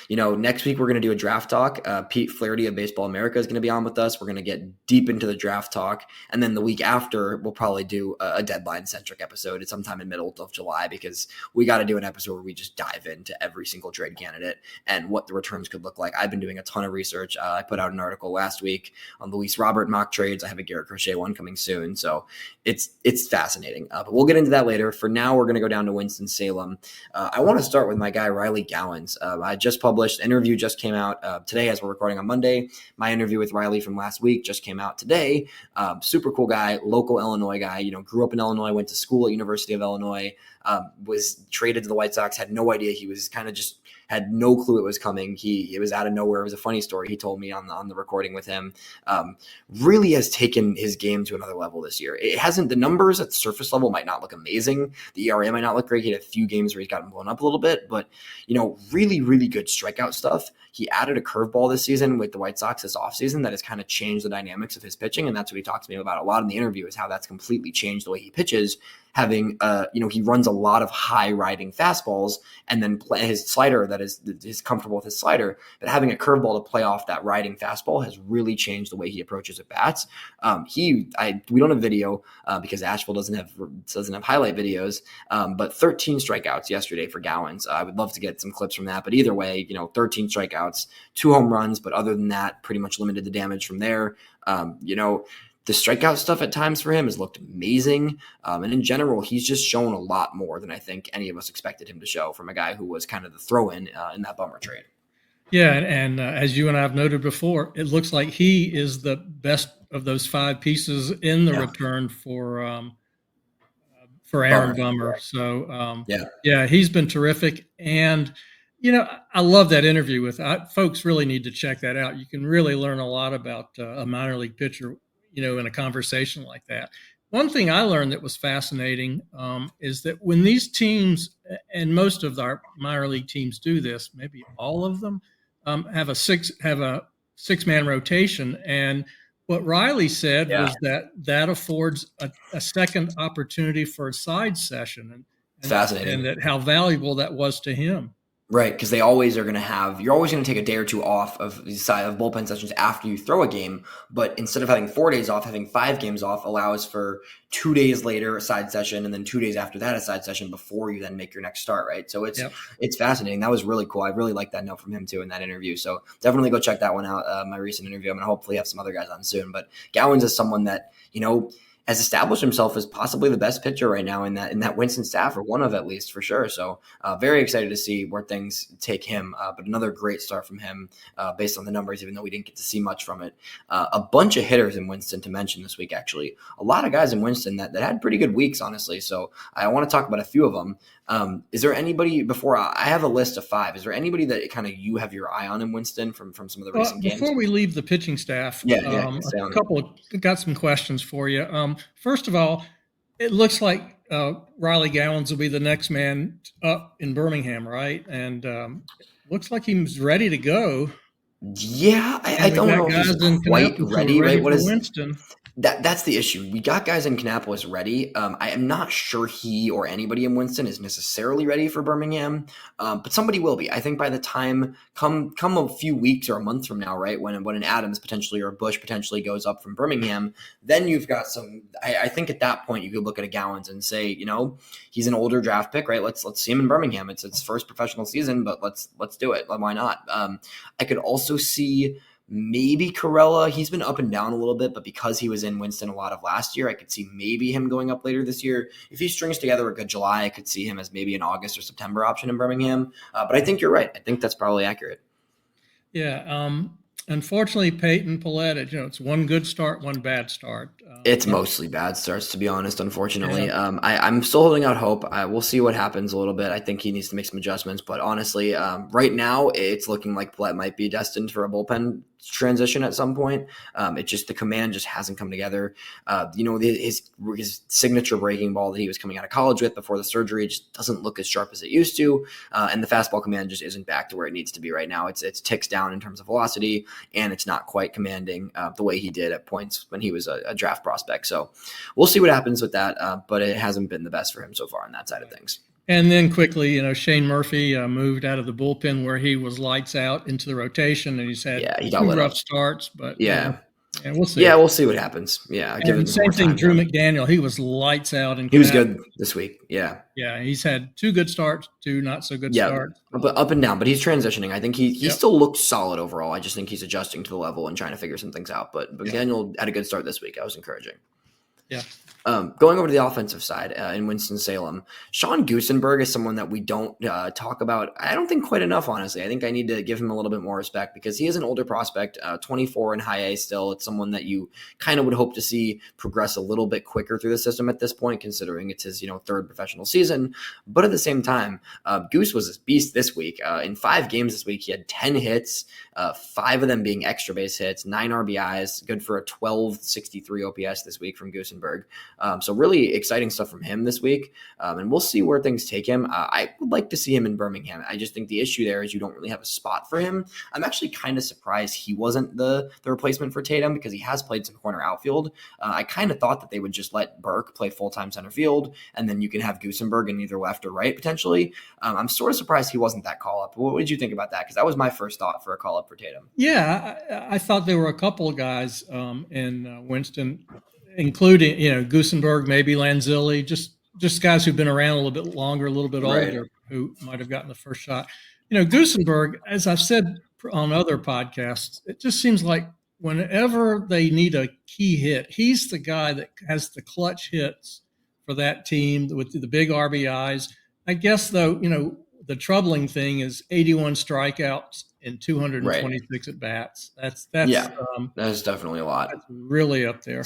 next week we're going to do a draft talk. Pete Flaherty of Baseball America is going to be on with us. We're going to get deep into the draft talk, and then the week after we'll probably do a deadline centric episode. It's sometime in middle of July because we got to do an episode where we just dive into every single trade candidate and what the returns could look like. I've been doing a ton of research. I put out an article last week on Luis Robert mock trades. I have a Garrett Crochet one coming soon, so it's fascinating. But we'll get into that later. For now, we're going to go down to Winston-Salem. I want to start with my guy, Riley Gowens. I just published, an interview just came out today as we're recording on Monday. My interview with Riley from last week just came out today. Super cool guy, local Illinois guy, grew up in Illinois, went to school at University of Illinois, was traded to the White Sox, had no idea. He was kind of just had no clue it was coming. It was out of nowhere. It was a funny story he told me on the recording with him. Really has taken his game to another level this year. It hasn't, the numbers at the surface level might not look amazing. The ERA might not look great. He had a few games where he's gotten blown up a little bit, but really, really good strikeout stuff. He added a curveball this season with the White Sox this offseason that has kind of changed the dynamics of his pitching. And that's what he talked to me about a lot in the interview, is how that's completely changed the way he pitches. Having, he runs a lot of high riding fastballs and then play his slider that is comfortable with his slider, but having a curveball to play off that riding fastball has really changed the way he approaches at bats. We don't have video because Asheville doesn't have highlight videos, but 13 strikeouts yesterday for Gowens. I would love to get some clips from that, but either way, 13 strikeouts, 2 home runs, but other than that, pretty much limited the damage from there. The strikeout stuff at times for him has looked amazing. And in general, he's just shown a lot more than I think any of us expected him to show from a guy who was kind of the throw-in in that bummer trade. Yeah, and as you and I have noted before, it looks like he is the best of those 5 pieces in the return for Aaron Bummer. So, he's been terrific. And, I love that interview with folks really need to check that out. You can really learn a lot about a minor league pitcher in a conversation like that. One thing I learned that was fascinating is that when these teams, and most of our minor league teams do this, maybe all of them, have a 6-man rotation. And what Riley said was that affords a second opportunity for a side session, and fascinating, and that how valuable that was to him. Right, because they always are going to you're always going to take a day or 2 off of the side of bullpen sessions after you throw a game, but instead of having 4 days off, having 5 games off allows for 2 days later a side session, and then 2 days after that a side session before you then make your next start, right? So it's fascinating. That was really cool. I really like that note from him too in that interview. So definitely go check that one out, my recent interview. I'm going to hopefully have some other guys on soon. But Gowens is someone that, has established himself as possibly the best pitcher right now in that Winston staff, or one of at least for sure. So very excited to see where things take him. But another great start from him based on the numbers, even though we didn't get to see much from it. A bunch of hitters in Winston to mention this week, actually. A lot of guys in Winston that had pretty good weeks, honestly. So I want to talk about a few of them. Is there anybody, before I have a list of 5, is there anybody that kind of you have your eye on in Winston from some of the recent games? Before we leave the pitching staff, got some questions for you. First of all, it looks like Riley Gowens will be the next man up in Birmingham, right? And looks like he's ready to go. Yeah, I don't know if he's quite ready, right? What is Winston? That's the issue. We got guys in Kannapolis ready. I am not sure he or anybody in Winston is necessarily ready for Birmingham, but somebody will be. I think by the time come a few weeks or a month from now, right, when an Adams potentially or a Bush potentially goes up from Birmingham, then you've got some. I think at that point you could look at a Gowens and say, he's an older draft pick, right? Let's see him in Birmingham. It's its first professional season, but let's do it. Why not? I could also see. Maybe Corella. He's been up and down a little bit, but because he was in Winston a lot of last year, I could see maybe him going up later this year. If he strings together a good July, I could see him as maybe an August or September option in Birmingham. But I think you're right. I think that's probably accurate. Yeah. Unfortunately, Peyton Paulette, it's one good start, one bad start. It's mostly bad starts, to be honest, unfortunately. Yeah. I'm still holding out hope. We'll see what happens a little bit. I think he needs to make some adjustments. But honestly, right now, it's looking like Paulette might be destined for a bullpen transition at some point. The command just hasn't come together. His signature breaking ball that he was coming out of college with before the surgery just doesn't look as sharp as it used to. And the fastball command just isn't back to where it needs to be right now. It's ticks down in terms of velocity, and it's not quite commanding the way he did at points when he was a draft prospect. So we'll see what happens with that. But it hasn't been the best for him so far on that side of things. And then quickly, Shane Murphy moved out of the bullpen where he was lights out into the rotation, and he's had two rough starts. But we'll see. Yeah, we'll see what happens. Yeah, and same thing. Drew McDaniel, he was lights out, and he was good this week. Yeah, he's had 2 good starts, 2 not so good starts. But up and down. But he's transitioning. I think he still looks solid overall. I just think he's adjusting to the level and trying to figure some things out. But McDaniel had a good start this week. I was encouraging. Yeah. Going over to the offensive side in Winston-Salem, Sean Gusenberg is someone that we don't talk about, I don't think, quite enough, honestly. I think I need to give him a little bit more respect because he is an older prospect, 24 in high A still. It's someone that you kind of would hope to see progress a little bit quicker through the system at this point, considering it's his 3rd professional season. But at the same time, Goose was a beast this week. In 5 games this week, he had 10 hits, 5 of them being extra base hits, 9 RBIs, good for a 1263 OPS this week from Gusenberg. So really exciting stuff from him this week. And we'll see where things take him. I would like to see him in Birmingham. I just think the issue there is you don't really have a spot for him. I'm actually kind of surprised he wasn't the replacement for Tatum because he has played some corner outfield. I kind of thought that they would just let Burke play full-time center field, and then you can have Gusenberg in either left or right potentially. I'm sort of surprised he wasn't that call-up. What did you think about that? Because that was my first thought for a call-up for Tatum. Yeah, I thought there were a couple of guys in Winston, including, Gusenberg, maybe Lanzilli, just guys who've been around a little bit longer, a little bit older, who might have gotten the first shot. Gusenberg, as I've said on other podcasts, it just seems like whenever they need a key hit, he's the guy that has the clutch hits for that team with the big RBIs. I guess, though, the troubling thing is 81 strikeouts and 226 at bats. That's definitely a lot. That's really up there.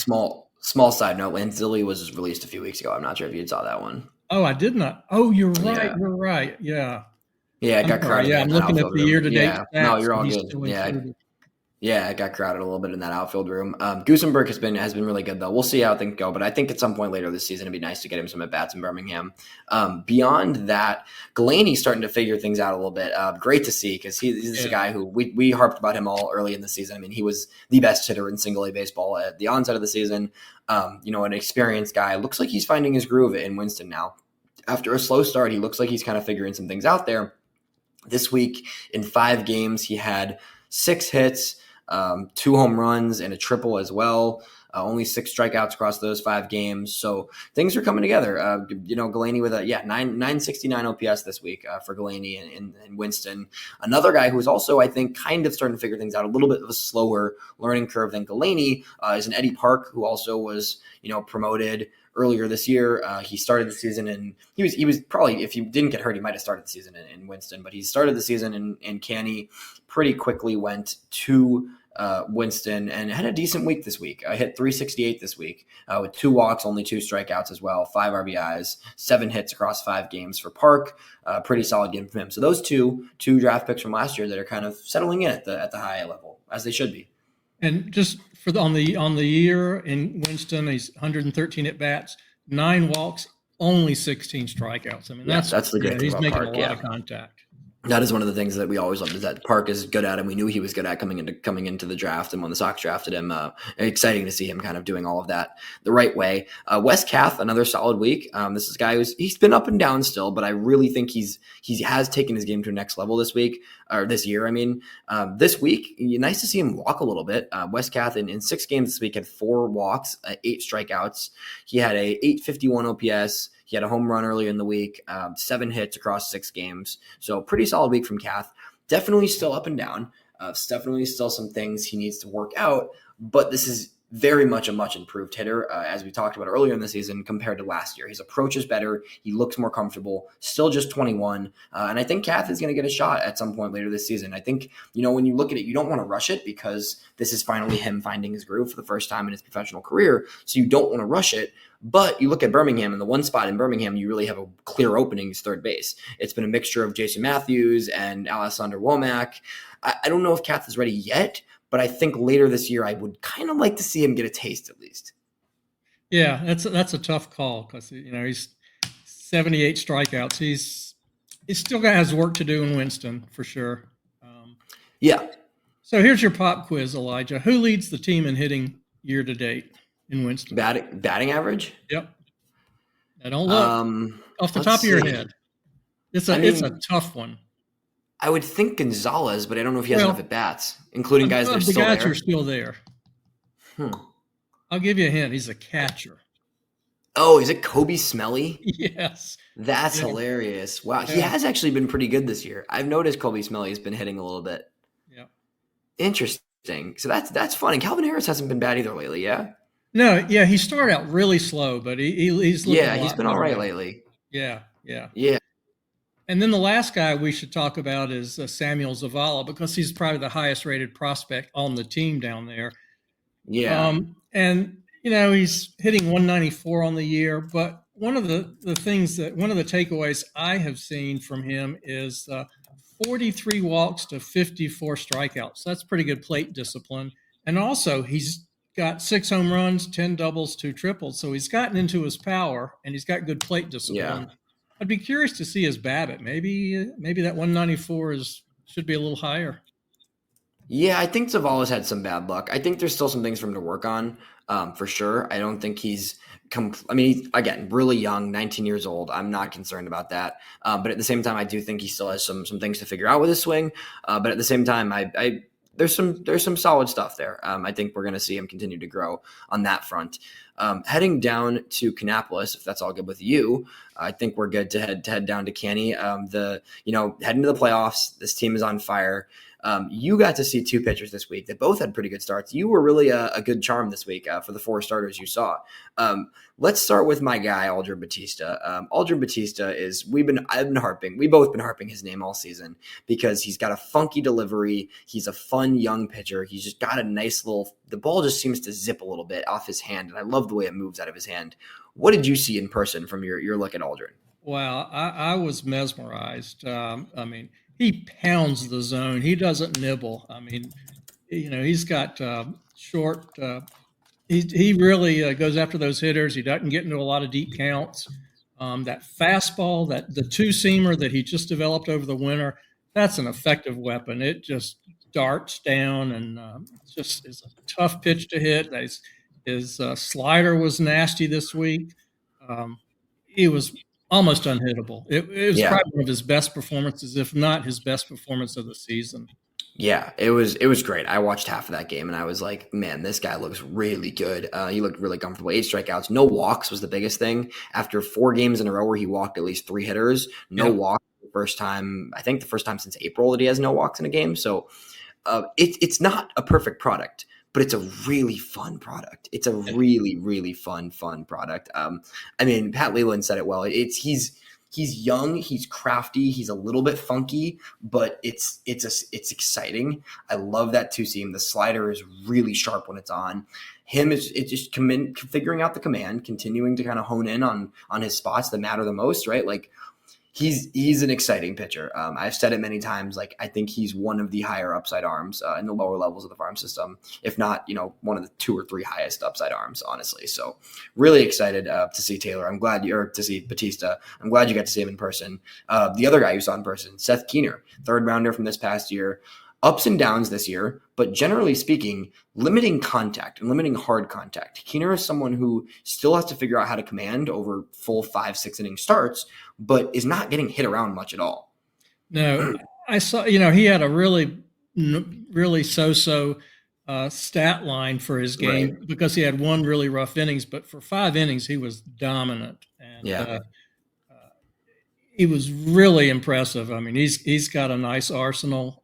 Small side note, Lanzilli was released a few weeks ago. I'm not sure if you saw that one. Oh, I did not. Oh, you're right. Yeah. You're right. Yeah. Yeah, it got crowded. Yeah, I'm looking at the year-to-date stats. No, you're all good. Yeah, it got crowded a little bit in that outfield room. Gusenberg has been really good, though. We'll see how things go, but I think at some point later this season it'd be nice to get him some at-bats in Birmingham. Beyond that, Galaney's starting to figure things out a little bit. Great to see because he's a guy who we harped about him all early in the season. I mean, he was the best hitter in single-A baseball at the onset of the season. An experienced guy. Looks like he's finding his groove in Winston now. After a slow start, he looks like he's kind of figuring some things out there. This week, in 5 games, he had 6 hits, 2 home runs, and a triple as well. only 6 strikeouts across those 5 games. So things are coming together. Galaney with a 969 OPS this week for Galaney and Winston. Another guy who's also, I think, kind of starting to figure things out, a little bit of a slower learning curve than Galaney, is an Eddie Park, who also was promoted earlier this year. He started the season, and he was probably, if he didn't get hurt, he might have started the season in Winston, but he started the season in Canny, pretty quickly went to Winston and had a decent week this week. I hit 368 this week with 2 walks, only 2 strikeouts as well, 5 RBIs, 7 hits across 5 games for Park. Pretty solid game for him. So those two draft picks from last year that are kind of settling in at the high level, as they should be. And just on the year in Winston, he's 113 at bats, 9 walks, only 16 strikeouts. I mean, that's the great thing. He's making Park, a lot of contact. That is one of the things that we always loved, is that Park is good at, and we knew he was good at coming into the draft. And when the Sox drafted him, exciting to see him kind of doing all of that the right way. Wes Kath, another solid week. This is a guy he's been up and down still, but I really think he has taken his game to a next level this week, or this year. I mean, this week, nice to see him walk a little bit. Wes Kath in 6 games this week had 4 walks, 8 strikeouts. He had a 851 OPS. He had a home run earlier in the week, 7 hits across 6 games. So pretty solid week from Kath. Definitely still up and down. Definitely still some things he needs to work out. But this is very much a much improved hitter, as we talked about earlier in the season, compared to last year. His approach is better. He looks more comfortable. Still just 21. And I think Kath is going to get a shot at some point later this season. I think, when you look at it, you don't want to rush it, because this is finally him finding his groove for the first time in his professional career. So you don't want to rush it. But you look at Birmingham, and the one spot in Birmingham you really have a clear opening is third base. It's been a mixture of Jason Matthews and Alessandro Womack. I don't know if Kath is ready yet, but I think later this year I would kind of like to see him get a taste at least. Yeah, that's a tough call, because he's 78 strikeouts. He still has work to do in Winston for sure. Yeah. So here's your pop quiz, Elijah. Who leads the team in hitting year to date in Winston? Batting average? Yep. I don't look off the top of your head. It's a tough one. I would think Gonzalez, but I don't know if he has enough at bats, including guys that are still there. The guys are still there. I'll give you a hint. He's a catcher. Oh, is it Kobe Smelly? Yes. That's hilarious. Wow. Yeah. He has actually been pretty good this year. I've noticed Kobe Smelly has been hitting a little bit. Yeah. Interesting. So that's fun. And Calvin Harris hasn't been bad either lately, yeah? No, yeah, he started out really slow, but he's he's been all right lately. Yeah. And then the last guy we should talk about is Samuel Zavala, because he's probably the highest rated prospect on the team down there. Yeah. And he's hitting 194 on the year, but one of the takeaways I have seen from him is 43 walks to 54 strikeouts. That's pretty good plate discipline. And also he's got 6 home runs, 10 doubles, 2 triples. So he's gotten into his power, and he's got good plate discipline. Yeah. I'd be curious to see his BABIP. Maybe that 194 should be a little higher. Yeah, I think Zavala's had some bad luck. I think there's still some things for him to work on, for sure. I don't think he's again, really young, 19 years old. I'm not concerned about that. But at the same time, I do think he still has some things to figure out with his swing. But at the same time, there's some solid stuff there. I think we're going to see him continue to grow on that front. Heading down to Kannapolis, if that's all good with you, I think we're good to head down to Canny. Heading to the playoffs, this team is on fire. You got to see 2 pitchers this week that both had pretty good starts. You were really a good charm this week for the 4 starters you saw. Let's start with my guy, Aldrin Batista. Aldrin Batista we've both been harping his name all season, because he's got a funky delivery. He's a fun young pitcher. He's just got a nice the ball just seems to zip a little bit off his hand, and I love the way it moves out of his hand. What did you see in person from your look at Aldrin? Wow, I was mesmerized. He pounds the zone. He doesn't nibble. He's got short. He really goes after those hitters. He doesn't get into a lot of deep counts. That fastball, the 2-seamer that he just developed over the winter, that's an effective weapon. It just darts down, and just is a tough pitch to hit. His slider was nasty this week. He was almost unhittable. It was probably one of his best performances, if not his best performance of the season. Yeah, it was great. I watched half of that game and I was like, man, this guy looks really good. He looked really comfortable. 8 strikeouts, no walks was the biggest thing. After 4 games in a row where he walked at least 3 hitters, no Yep. walk. First time, I think the first time since April that he has no walks in a game. So it's not a perfect product, but it's a really fun product. It's a really, really fun product. I mean, Pat Leland said it well. He's young, he's crafty, he's a little bit funky, but it's exciting. I love that two seam. The slider is really sharp when it's on. It's just figuring out the command, continuing to kind of hone in on his spots that matter the most, right? Like he's an exciting pitcher. I've said it many times. Like I think he's one of the higher upside arms in the lower levels of the farm system, if not, one of the 2 or 3 highest upside arms, honestly. So really excited to see Taylor. I'm glad to see Batista. I'm glad you got to see him in person. The other guy you saw in person, Seth Keener, 3rd rounder from this past year. Ups and downs this year, but generally speaking, limiting contact and limiting hard contact. Keener is someone who still has to figure out how to command over full 5-6 inning starts, but is not getting hit around much at all. No, I saw, he had a really so-so stat line for his game, right, because he had 1 really rough innings, but for 5 innings, he was dominant. And he was really impressive. I mean, he's got a nice arsenal.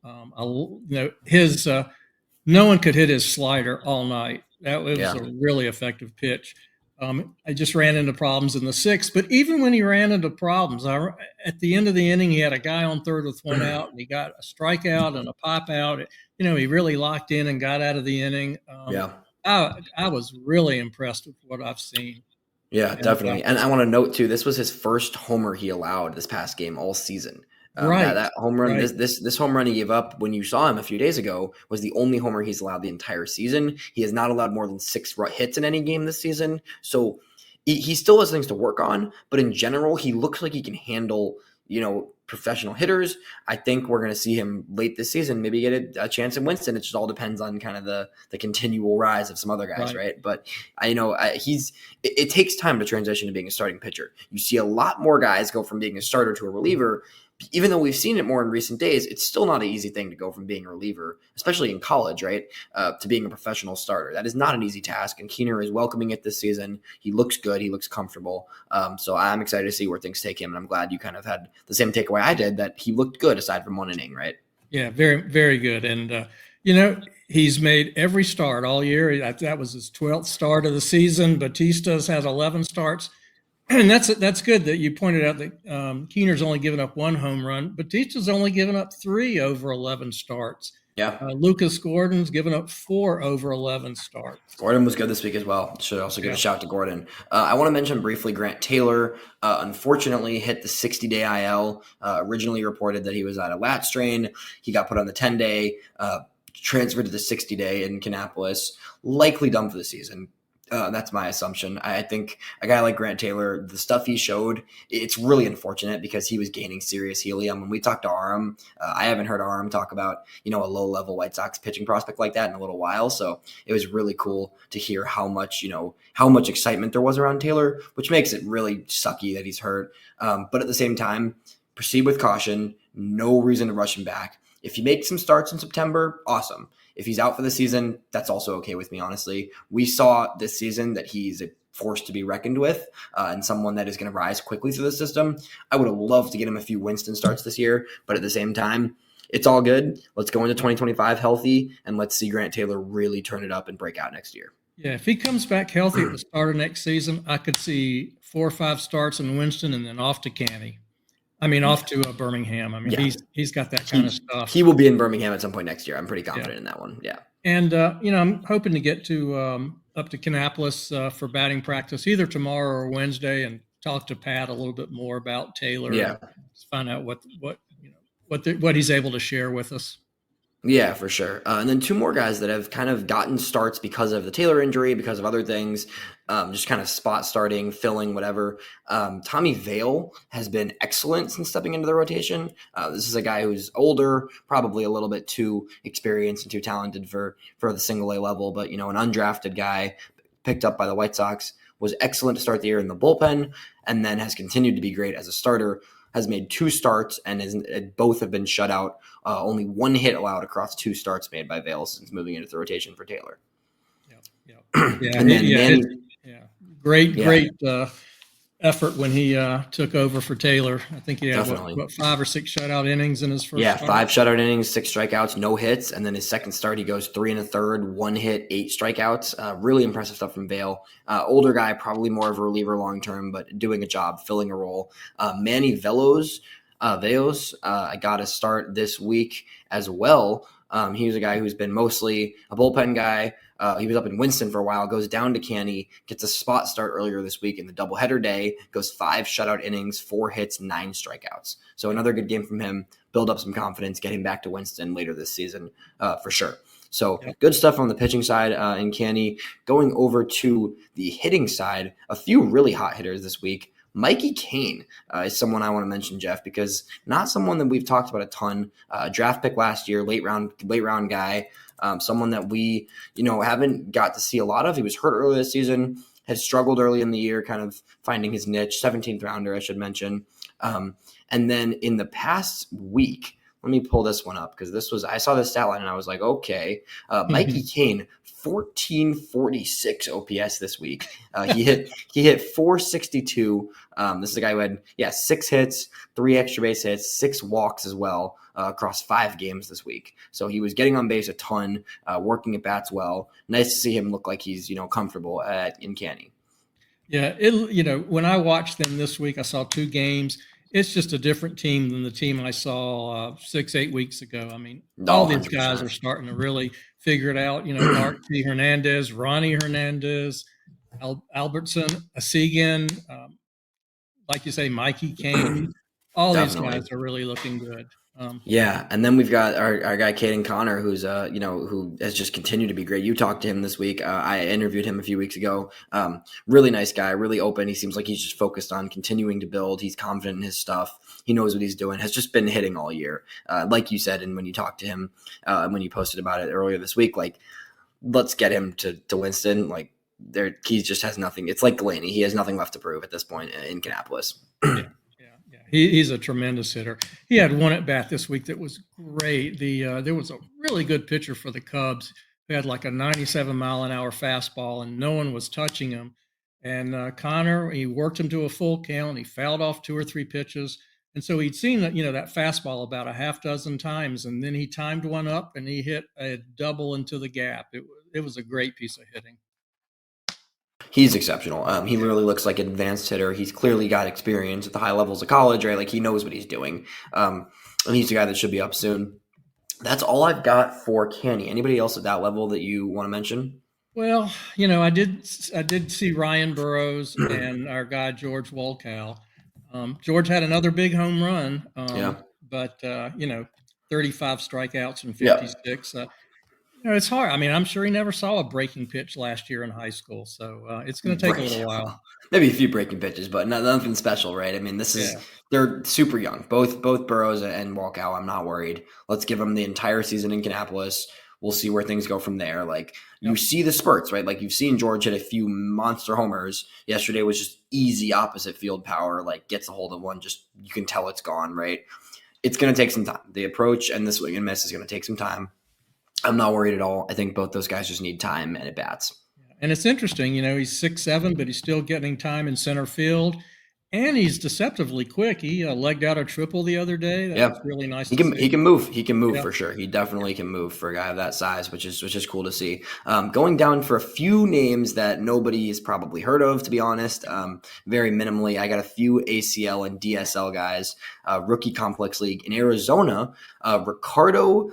His no one could hit his slider all night. That was a really effective pitch. I just ran into problems in the 6th, but even when he ran into problems, at the end of the inning, he had a guy on 3rd with 1 out, and he got a strikeout and a pop out. He really locked in and got out of the inning. I was really impressed with what I've seen. Yeah, definitely. And I want to note too, this was his first homer he allowed this past game all season. Right. That home run, right. This home run he gave up when you saw him a few days ago was the only homer he's allowed the entire season. He has not allowed more than 6 hits in any game this season. So he still has things to work on, but in general, he looks like he can handle, professional hitters. I think we're going to see him late this season, maybe get a chance in Winston. It just all depends on kind of the continual rise of some other guys, right? But it takes time to transition to being a starting pitcher. You see a lot more guys go from being a starter to a reliever. Even though we've seen it more in recent days, it's still not an easy thing to go from being a reliever, especially in college, right, to being a professional starter. That is not an easy task, and Keener is welcoming it this season. He looks good. He looks comfortable. So I'm excited to see where things take him, and I'm glad you kind of had the same takeaway I did, that he looked good aside from 1 inning, right? Yeah, very, very good. And, he's made every start all year. That was his 12th start of the season. Batista's had 11 starts. And that's good that you pointed out that Keener's only given up 1 home run. Batista's only given up 3 over 11 starts. Yeah. Lucas Gordon's given up 4 over 11 starts. Gordon was good this week as well. Should also give a shout to Gordon. I want to mention briefly Grant Taylor. Unfortunately, hit the 60-day IL. Originally reported that he was at a lat strain. He got put on the 10-day, transferred to the 60-day in Kannapolis. Likely done for the season. That's my assumption. I think a guy like Grant Taylor, the stuff he showed, it's really unfortunate because he was gaining serious helium. When we talked to Aram, I haven't heard Aram talk about, a low-level White Sox pitching prospect like that in a little while. So it was really cool to hear how much excitement there was around Taylor, which makes it really sucky that he's hurt. But at the same time, proceed with caution. No reason to rush him back. If you make some starts in September, awesome. If he's out for the season, that's also okay with me, honestly. We saw this season that he's a force to be reckoned with and someone that is going to rise quickly through the system. I would have loved to get him a few Winston starts this year, but at the same time, it's all good. Let's go into 2025 healthy, and let's see Grant Taylor really turn it up and break out next year. Yeah, if he comes back healthy at the start of next season, I could see 4 or 5 starts in Winston and then off to Canny. Off to Birmingham. He's got that kind of stuff. He will be in Birmingham at some point next year. I'm pretty confident in that one. Yeah. And, I'm hoping to get to up to Kannapolis for batting practice either tomorrow or Wednesday and talk to Pat a little bit more about Taylor. Yeah. And find out what he's able to share with us. Yeah, for sure. And then 2 more guys that have kind of gotten starts because of the Taylor injury, because of other things, just kind of spot starting, filling, whatever. Tommy Vale has been excellent since stepping into the rotation. This is a guy who's older, probably a little bit too experienced and too talented for the single A level, but, an undrafted guy picked up by the White Sox, was excellent to start the year in the bullpen, and then has continued to be great as a starter. has made 2 starts and both have been shut out. Only 1 hit allowed across 2 starts made by Vail since moving into the rotation for Taylor. Yeah, And then Manny, great effort when he took over for Taylor. I think he had what 5 or 6 shutout innings in his first start? 5 shutout innings, 6 strikeouts, no hits, and then his second start he goes 3 1/3, 1 hit, 8 strikeouts. Really impressive stuff from Vail. Older guy, probably more of a reliever long term, but doing a job, filling a role. Manny Velos, I got a start this week as well. He was a guy who's been mostly a bullpen guy. He was up in Winston for a while, goes down to Canny, gets a spot start earlier this week in the doubleheader day, goes 5 shutout innings, 4 hits, 9 strikeouts. So another good game from him, build up some confidence, get him back to Winston later this season for sure. So good stuff on the pitching side in Canny. Going over to the hitting side, a few really hot hitters this week. Mikey Kane is someone I want to mention, Jeff, because not someone that we've talked about a ton. Draft pick last year, late round guy. Someone that we, haven't got to see a lot of. He was hurt earlier this season, had struggled early in the year, kind of finding his niche. 17th rounder, I should mention. And then in the past week, let me pull this one up because I saw the stat line and I was like, okay, Mikey Kane, 1446 OPS this week. He hit 462. This is a guy who had 6 hits, 3 extra base hits, 6 walks as well across 5 games this week. So he was getting on base a ton, working at bats well. Nice to see him look like he's comfortable in Canny. Yeah, when I watched them this week, I saw 2 games. It's just a different team than the team I saw 6-8 weeks ago. I mean, all these guys are starting to really figure it out. Art T. Hernandez, Ronnie Hernandez, Albertson, Asigan, like you say, Mikey Kane. All these guys are really looking good. And then we've got our guy Caden Connor, who's who has just continued to be great. You talked to him this week. I interviewed him a few weeks ago. Really nice guy, really open. He seems like he's just focused on continuing to build. He's confident in his stuff. He knows what he's doing. Has just been hitting all year, like you said. And when you talked to him, when you posted about it earlier this week, like let's get him to Winston. Like he just has nothing. It's like Delaney. He has nothing left to prove at this point in Kannapolis. He's a tremendous hitter. He had 1 at bat this week that was great. There was a really good pitcher for the Cubs who had like a 97-mile-an-hour fastball, and no one was touching him. And Connor, he worked him to a full count. He fouled off 2 or 3 pitches, and so he'd seen that that fastball about a half dozen times, and then he timed one up and he hit a double into the gap. It was a great piece of hitting. He's exceptional. He literally looks like an advanced hitter. He's clearly got experience at the high levels of college, right? Like he knows what he's doing. And he's a guy that should be up soon. That's all I've got for Canny. Anybody else at that level that you want to mention? Well, I did see Ryan Burroughs and our guy George Wolkow. George had another big home run. But 35 strikeouts and 56. It's hard. I mean, I'm sure he never saw a breaking pitch last year in high school, so it's going to take a little while. Maybe a few breaking pitches, but nothing special, right? I mean, they're super young. Both Burroughs and Walkow, I'm not worried. Let's give them the entire season in Kannapolis. We'll see where things go from there. Like you see the spurts, right? Like you've seen George hit a few monster homers. Yesterday was just easy opposite field power, like gets a hold of one, just you can tell it's gone, right? It's going to take some time. The approach and the swing and miss is going to take some time. I'm not worried at all. I think both those guys just need time and at bats. And it's interesting, he's 6'7", but he's still getting time in center field. And he's deceptively quick. He legged out a triple the other day. That's really nice. He can move. He can move for sure. He definitely can move for a guy of that size, which is cool to see. Going down for a few names that nobody has probably heard of, to be honest. Very minimally, I got a few ACL and DSL guys. Rookie complex league in Arizona. Ricardo.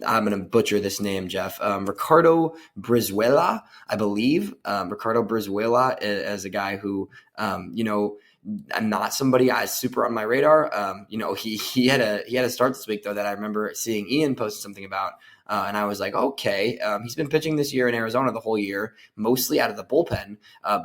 I'm going to butcher this name, Jeff. Ricardo Brizuela, I believe. Ricardo Brizuela is a guy who, I'm not somebody I super on my radar. He had a start this week though that I remember seeing Ian post something about, and I was like, okay. He's been pitching this year in Arizona the whole year, mostly out of the bullpen.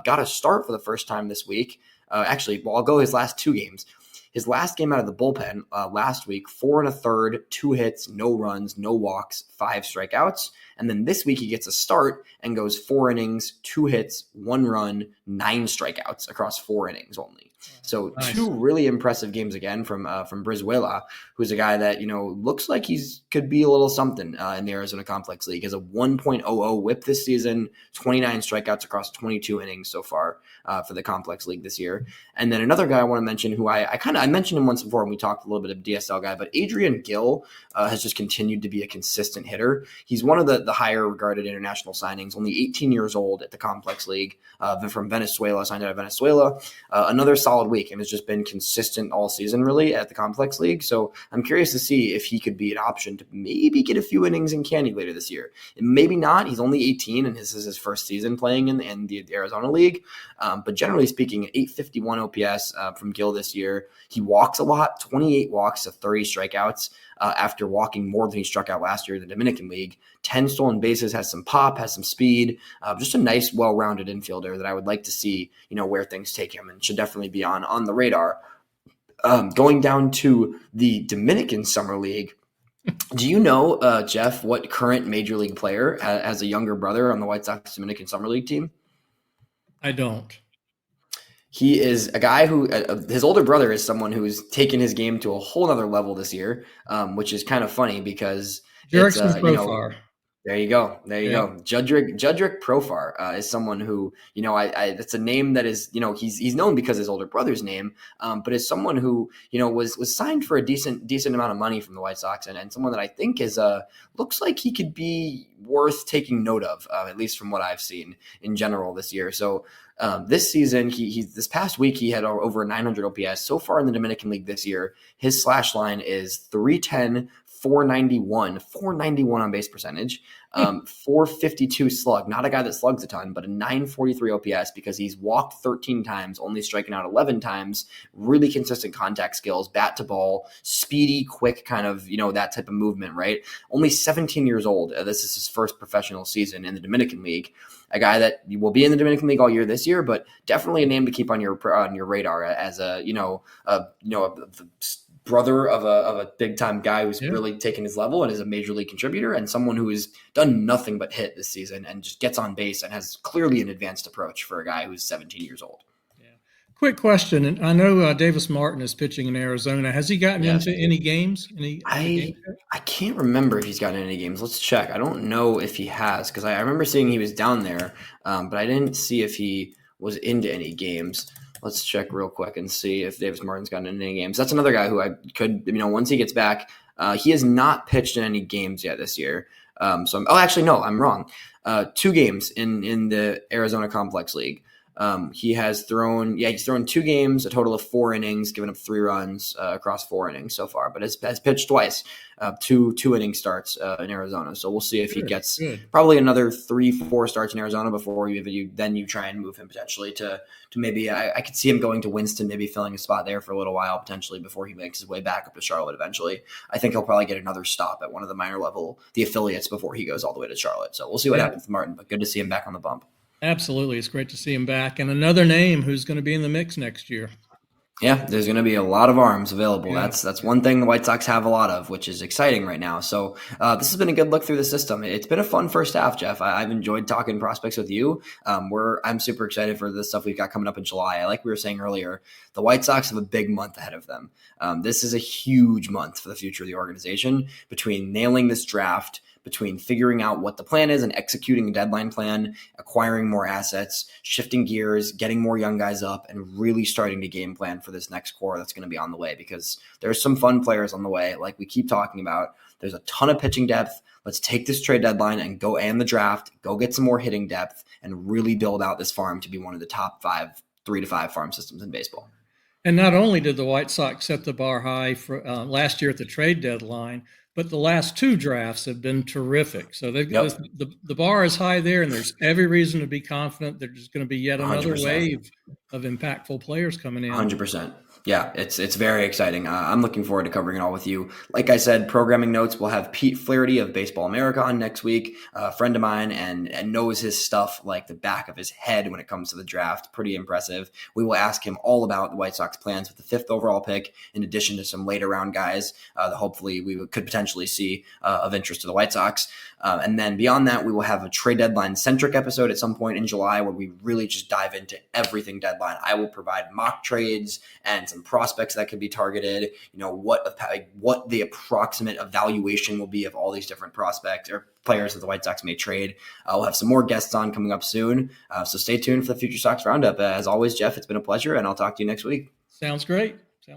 Got a start for the first time this week. I'll go his last 2 games. His last game out of the bullpen last week, 4 1/3, 2 hits, no runs, no walks, 5 strikeouts. And then this week he gets a start and goes 4 innings, 2 hits, 1 run, 9 strikeouts across 4 innings only. So Nice. two really impressive games again from Brizuela, who's a guy that looks like could be a little something in the Arizona Complex League. He has a 1.00 WHIP this season, 29 strikeouts across 22 innings so far for the Complex League this year. And then another guy I want to mention, who I mentioned him once before when we talked a little bit of DSL guy, but Adrian Gill has just continued to be a consistent hitter. He's one of the higher regarded international signings, only 18 years old at the Complex League, from Venezuela, signed out of Venezuela. Another solid week, and has just been consistent all season really at the Complex League. So I'm curious to see if he could be an option to maybe get a few innings in Candy later this year. And maybe not. He's only 18, and this is his first season playing in the Arizona League. But generally speaking, 851 OPS from Gill this year. He walks a lot, 28 walks to 30 strikeouts after walking more than he struck out last year in the Dominican League. 10 stolen bases, has some pop, has some speed, just a nice, well-rounded infielder that I would like to see, where things take him, and should definitely be on the radar. Going down to the Dominican Summer League, do you know, Jeff, what current Major League player has a younger brother on the White Sox Dominican Summer League team? I don't. He is a guy who his older brother is someone who's taken his game to a whole other level this year, which is kind of funny because Jurickson Profar. There you go. Judrick Profar is someone who, that's a name that is, he's known because his older brother's name, but is someone who, was signed for a decent amount of money from the White Sox, and someone that I think is looks like he could be worth taking note of, at least from what I've seen in general this year. So this season, this past week, he had over 900 OPS. So far in the Dominican League this year, his slash line is 310, 491 on base percentage, 452 slug. Not a guy that slugs a ton, but a 943 OPS because he's walked 13 times, only striking out 11 times. Really consistent contact skills, bat to ball, speedy, quick, kind of, that type of movement, right? Only 17 years old. This is his first professional season in the Dominican League. A guy that will be in the Dominican League all year this year, but definitely a name to keep on your radar as a brother of a big time guy who's really taken his level and is a major league contributor, and someone who has done nothing but hit this season and just gets on base and has clearly an advanced approach for a guy who's 17 years old. Yeah. Quick question. And I know Davis Martin is pitching in Arizona. Has he gotten into any games? I can't remember if he's gotten any games. Let's check. I don't know if he has, because I remember seeing he was down there, but I didn't see if he was into any games. Let's check real quick and see if Davis Martin's gotten into any games. That's another guy who I could, once he gets back, he has not pitched in any games yet this year. I'm wrong. 2 games in the Arizona Complex League. He's thrown 2 games, a total of 4 innings, given up 3 runs across 4 innings so far, but has pitched twice, 2 inning starts in Arizona. So we'll see if he gets probably another 3-4 starts in Arizona before you try and move him potentially to maybe, I could see him going to Winston, maybe filling a spot there for a little while potentially before he makes his way back up to Charlotte eventually. I think he'll probably get another stop at one of the minor level, the affiliates, before he goes all the way to Charlotte. So we'll see what happens with Martin, but good to see him back on the bump. Absolutely. It's great to see him back. And another name who's going to be in the mix next year. Yeah, there's going to be a lot of arms available. Yeah. That's one thing the White Sox have a lot of, which is exciting right now. So this has been a good look through the system. It's been a fun first half, Jeff. I've enjoyed talking prospects with you. I'm super excited for the stuff we've got coming up in July. Like we were saying earlier, the White Sox have a big month ahead of them. This is a huge month for the future of the organization, between nailing this draft, between figuring out what the plan is and executing a deadline plan, acquiring more assets, shifting gears, getting more young guys up, and really starting to game plan for this next core that's going to be on the way, because there's some fun players on the way. Like we keep talking about, there's a ton of pitching depth. Let's take this trade deadline and the draft, go get some more hitting depth, and really build out this farm to be one of the top 3 to 5 farm systems in baseball. And not only did the White Sox set the bar high for last year at the trade deadline, but the last 2 drafts have been terrific. So the bar is high there, and there's every reason to be confident there's going to be yet another 100%. wave of impactful players coming in. 100%. Yeah, it's very exciting. I'm looking forward to covering it all with you. Like I said, programming notes. We'll have Pete Flaherty of Baseball America on next week, a friend of mine, and knows his stuff like the back of his head when it comes to the draft. Pretty impressive. We will ask him all about the White Sox plans with the 5th overall pick, in addition to some later round guys that hopefully we could potentially see of interest to the White Sox. And then beyond that, we will have a trade deadline centric episode at some point in July where we really just dive into everything deadline. I will provide mock trades and some prospects that could be targeted, what the approximate evaluation will be of all these different prospects or players that the White Sox may trade. We'll have some more guests on coming up soon. So stay tuned for the FutureSox Roundup. As always, Jeff, it's been a pleasure, and I'll talk to you next week. Sounds great.